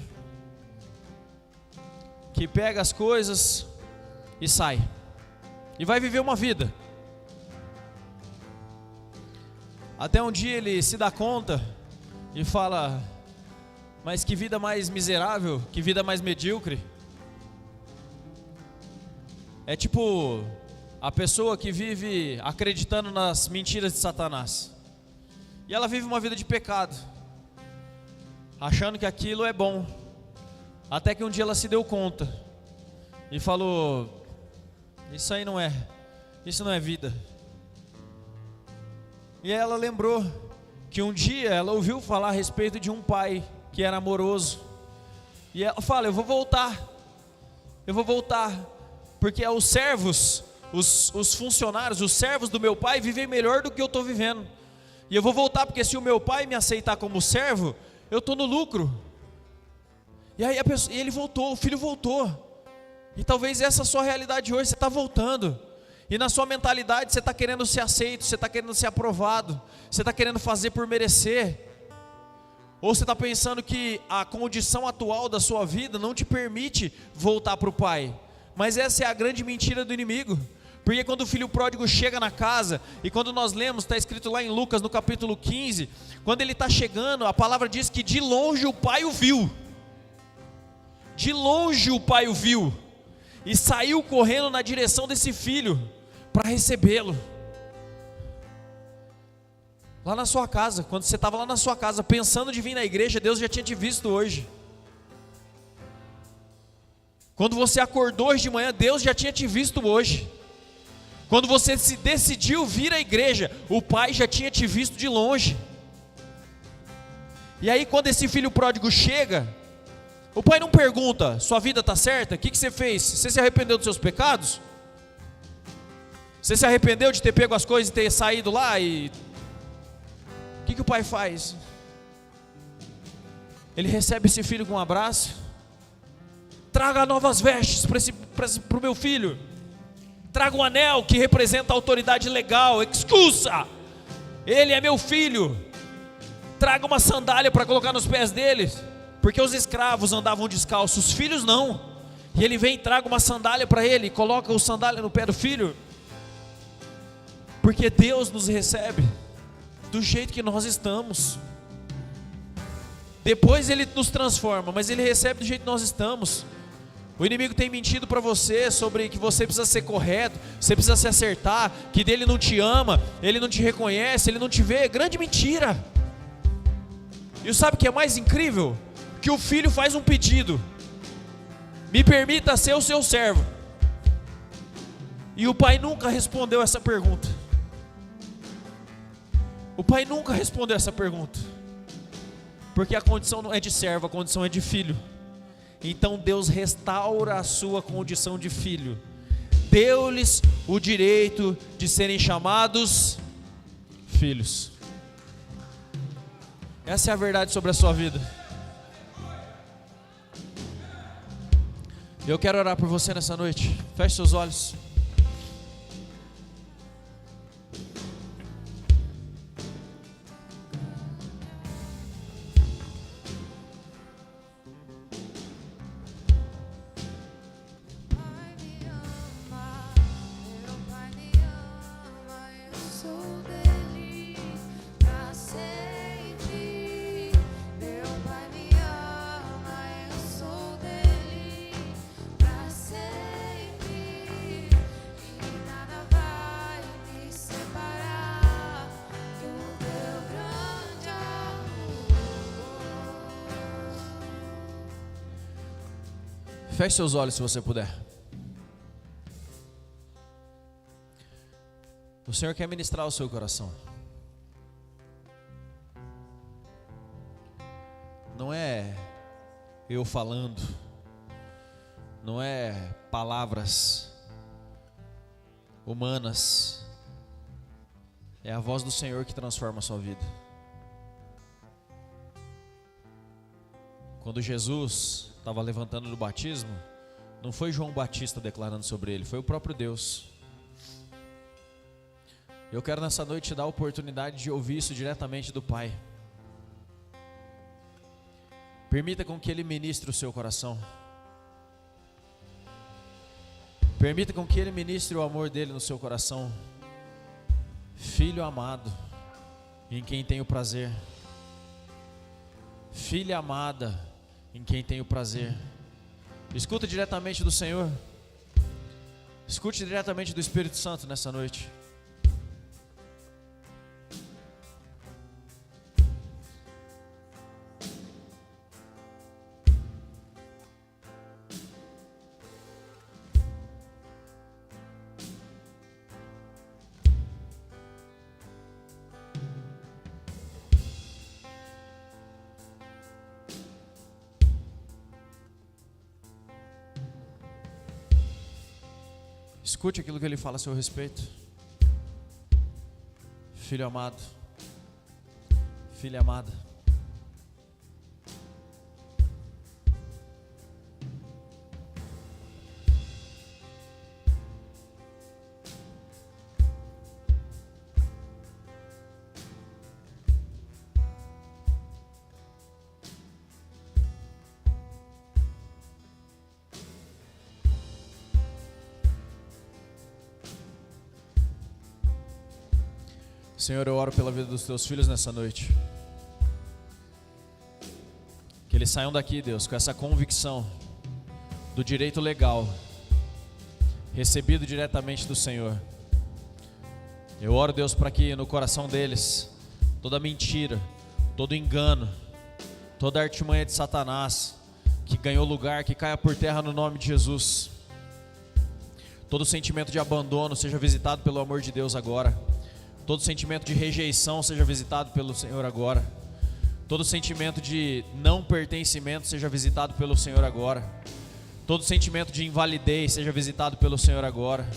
que pega as coisas e sai, e vai viver uma vida. Até um dia ele se dá conta e fala: mas que vida mais miserável, que vida mais medíocre. É tipo a pessoa que vive acreditando nas mentiras de Satanás. E ela vive uma vida de pecado, achando que aquilo é bom. Até que um dia ela se deu conta e falou: isso aí não é, isso não é vida. E aí ela lembrou que um dia ela ouviu falar a respeito de um pai que era amoroso. E ela fala: eu vou voltar, porque os servos, os funcionários, os servos do meu pai vivem melhor do que eu estou vivendo. E eu vou voltar, porque se o meu pai me aceitar como servo, eu estou no lucro. E aí ele voltou, o filho voltou. E talvez essa é a sua realidade hoje, você está voltando. E na sua mentalidade você está querendo ser aceito, você está querendo ser aprovado, você está querendo fazer por merecer. Ou você está pensando que a condição atual da sua vida não te permite voltar para o pai. Mas essa é a grande mentira do inimigo. Porque quando o filho pródigo chega na casa, e quando nós lemos, está escrito lá em Lucas no capítulo 15, quando ele está chegando, a palavra diz que de longe o pai o viu. De longe o pai o viu. e saiu correndo na direção desse filho para recebê-lo. Lá na sua casa, quando você estava lá na sua casa pensando de vir na igreja, Deus já tinha te visto hoje. Quando você acordou hoje de manhã, Deus já tinha te visto hoje. Quando você se decidiu vir à igreja, o Pai já tinha te visto de longe. E aí quando esse filho pródigo chega, o pai não pergunta: sua vida está certa? O que você fez? Você se arrependeu dos seus pecados? Você se arrependeu de ter pego as coisas e ter saído lá? E o que o pai faz? Ele recebe esse filho com um abraço. Traga novas vestes para o meu filho. Traga um anel que representa a autoridade legal. Excusa, ele é meu filho. Traga uma sandália para colocar nos pés deles, porque os escravos andavam descalços, os filhos não. E ele vem e traga uma sandália para ele, coloca o sandália no pé do filho, porque Deus nos recebe do jeito que nós estamos. Depois ele nos transforma, mas ele recebe do jeito que nós estamos. O inimigo tem mentido para você sobre que você precisa ser correto, você precisa se acertar, que dele não te ama, ele não te reconhece, ele não te vê. Grande mentira. E sabe o que é mais incrível? Que o filho faz um pedido: me permita ser o seu servo. E o pai nunca respondeu essa pergunta. O pai nunca respondeu essa pergunta, porque a condição não é de servo, a condição é de filho. Então Deus restaura a sua condição de filho, deu-lhes o direito de serem chamados filhos. Essa é a verdade sobre a sua vida. Eu quero orar por você nessa noite. Feche seus olhos. Feche seus olhos se você puder. O Senhor quer ministrar o seu coração. Não é eu falando, não é palavras humanas, é a voz do Senhor que transforma a sua vida. Quando Jesus estava levantando do batismo, não foi João Batista declarando sobre ele, foi o próprio Deus. Eu quero nessa noite te dar a oportunidade de ouvir isso diretamente do Pai. Permita com que Ele ministre o seu coração. Permita com que Ele ministre o amor dele no seu coração. Filho amado, em quem tenho prazer. Filha amada, em quem tenho prazer. Escuta diretamente do Senhor. Escute diretamente do Espírito Santo nessa noite. Escute aquilo que Ele fala a seu respeito. Filho amado, filha amada. Senhor, eu oro pela vida dos teus filhos nessa noite. Que eles saiam daqui, Deus, com essa convicção do direito legal recebido diretamente do Senhor. Eu oro, Deus, para que no coração deles toda mentira, todo engano, toda artimanha de Satanás que ganhou lugar, que caia por terra no nome de Jesus. Todo sentimento de abandono seja visitado pelo amor de Deus agora. Todo sentimento de rejeição seja visitado pelo Senhor agora. Todo sentimento de não pertencimento seja visitado pelo Senhor agora. Todo sentimento de invalidez seja visitado pelo Senhor agora.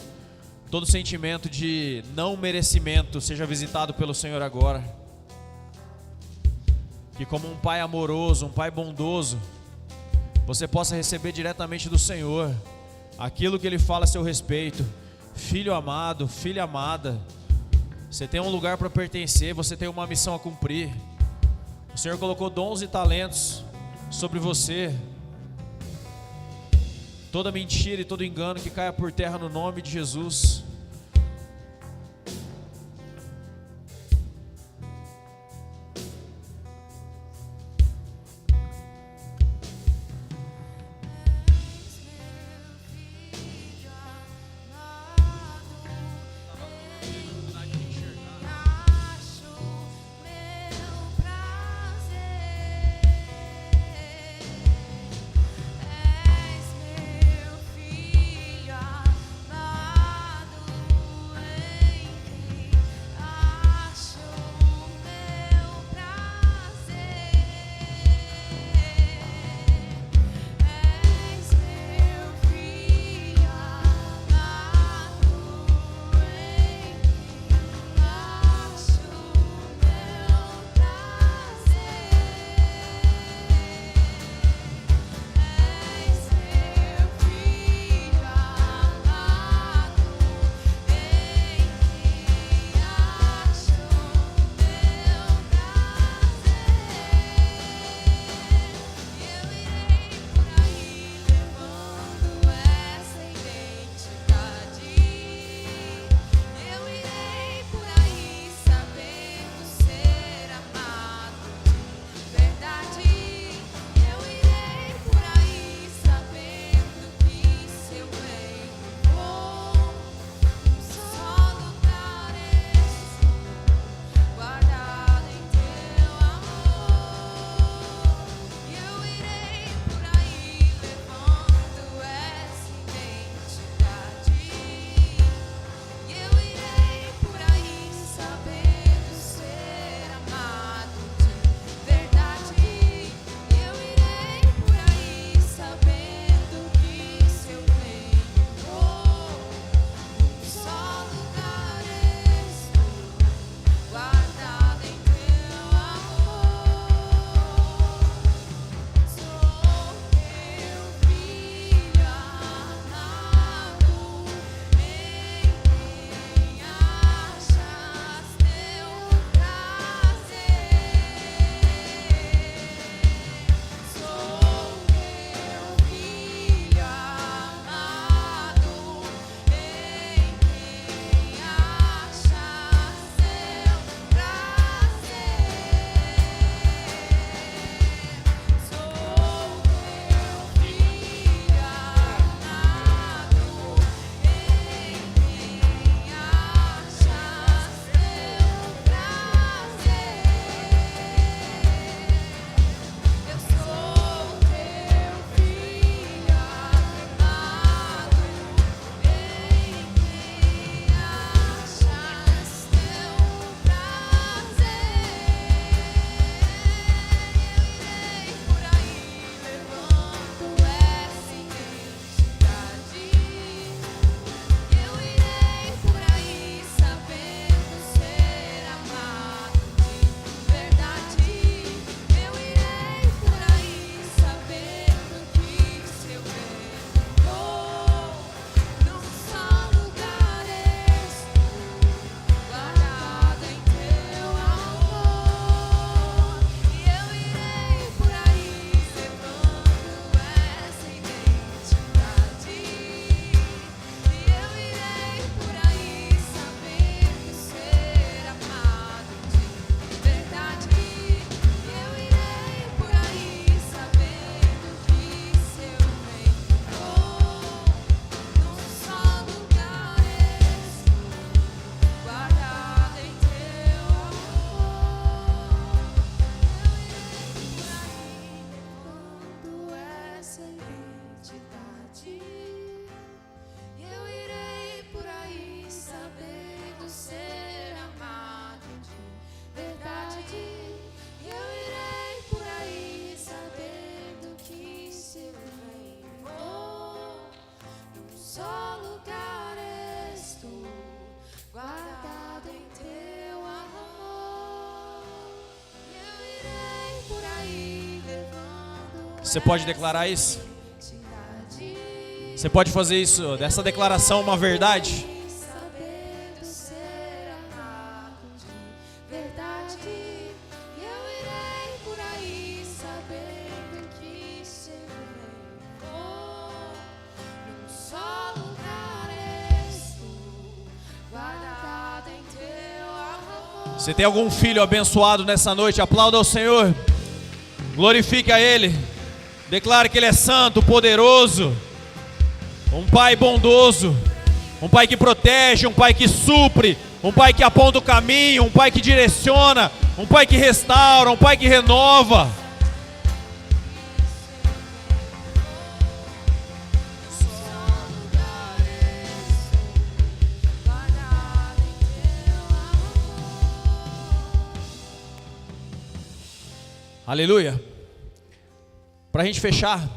Todo sentimento de não merecimento seja visitado pelo Senhor agora. Que como um pai amoroso, um pai bondoso, você possa receber diretamente do Senhor aquilo que Ele fala a seu respeito. Filho amado, filha amada, você tem um lugar para pertencer, você tem uma missão a cumprir. O Senhor colocou dons e talentos sobre você. Toda mentira e todo engano que caia por terra no nome de Jesus. Você pode declarar isso? Você pode fazer isso, dessa declaração, uma verdade? Você tem algum filho abençoado nessa noite? Aplauda ao Senhor. Glorifique a Ele. Declare que Ele é santo, poderoso. Um Pai bondoso. Um Pai que protege, um Pai que supre. Um Pai que aponta o caminho, um Pai que direciona. Um Pai que restaura, um Pai que renova. Aleluia. Para a gente fechar,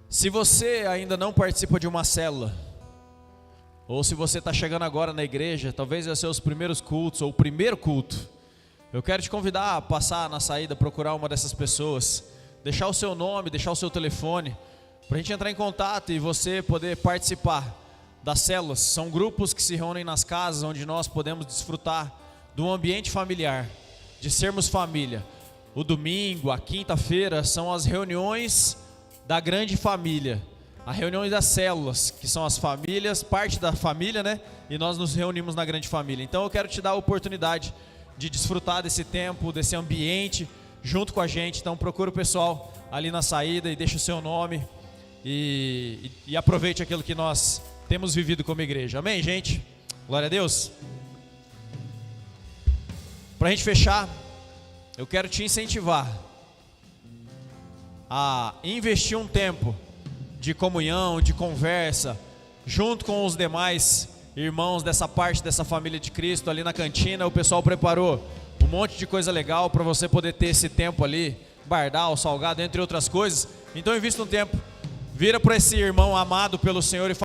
se você ainda não participa de uma célula, ou se você está chegando agora na igreja, talvez vai ser os primeiros cultos, ou o primeiro culto, eu quero te convidar a passar na saída, procurar uma dessas pessoas, deixar o seu nome, deixar o seu telefone, para a gente entrar em contato e você poder participar das células. São grupos que se reúnem nas casas, onde nós podemos desfrutar do ambiente familiar, de sermos família. O domingo, a quinta-feira são as reuniões da grande família, as reuniões das células, que são as famílias, parte da família, né? E nós nos reunimos na grande família. Então eu quero te dar a oportunidade de desfrutar desse tempo, desse ambiente, junto com a gente. Então procura o pessoal ali na saída e deixa o seu nome e aproveite aquilo que nós temos vivido como igreja. Amém, gente? Glória a Deus. Para a gente fechar, eu quero te incentivar a investir um tempo de comunhão, de conversa, junto com os demais irmãos dessa parte dessa família de Cristo. Ali na cantina o pessoal preparou um monte de coisa legal para você poder ter esse tempo ali, bardal, salgado, entre outras coisas. Então invista um tempo, vira para esse irmão amado pelo Senhor e fala: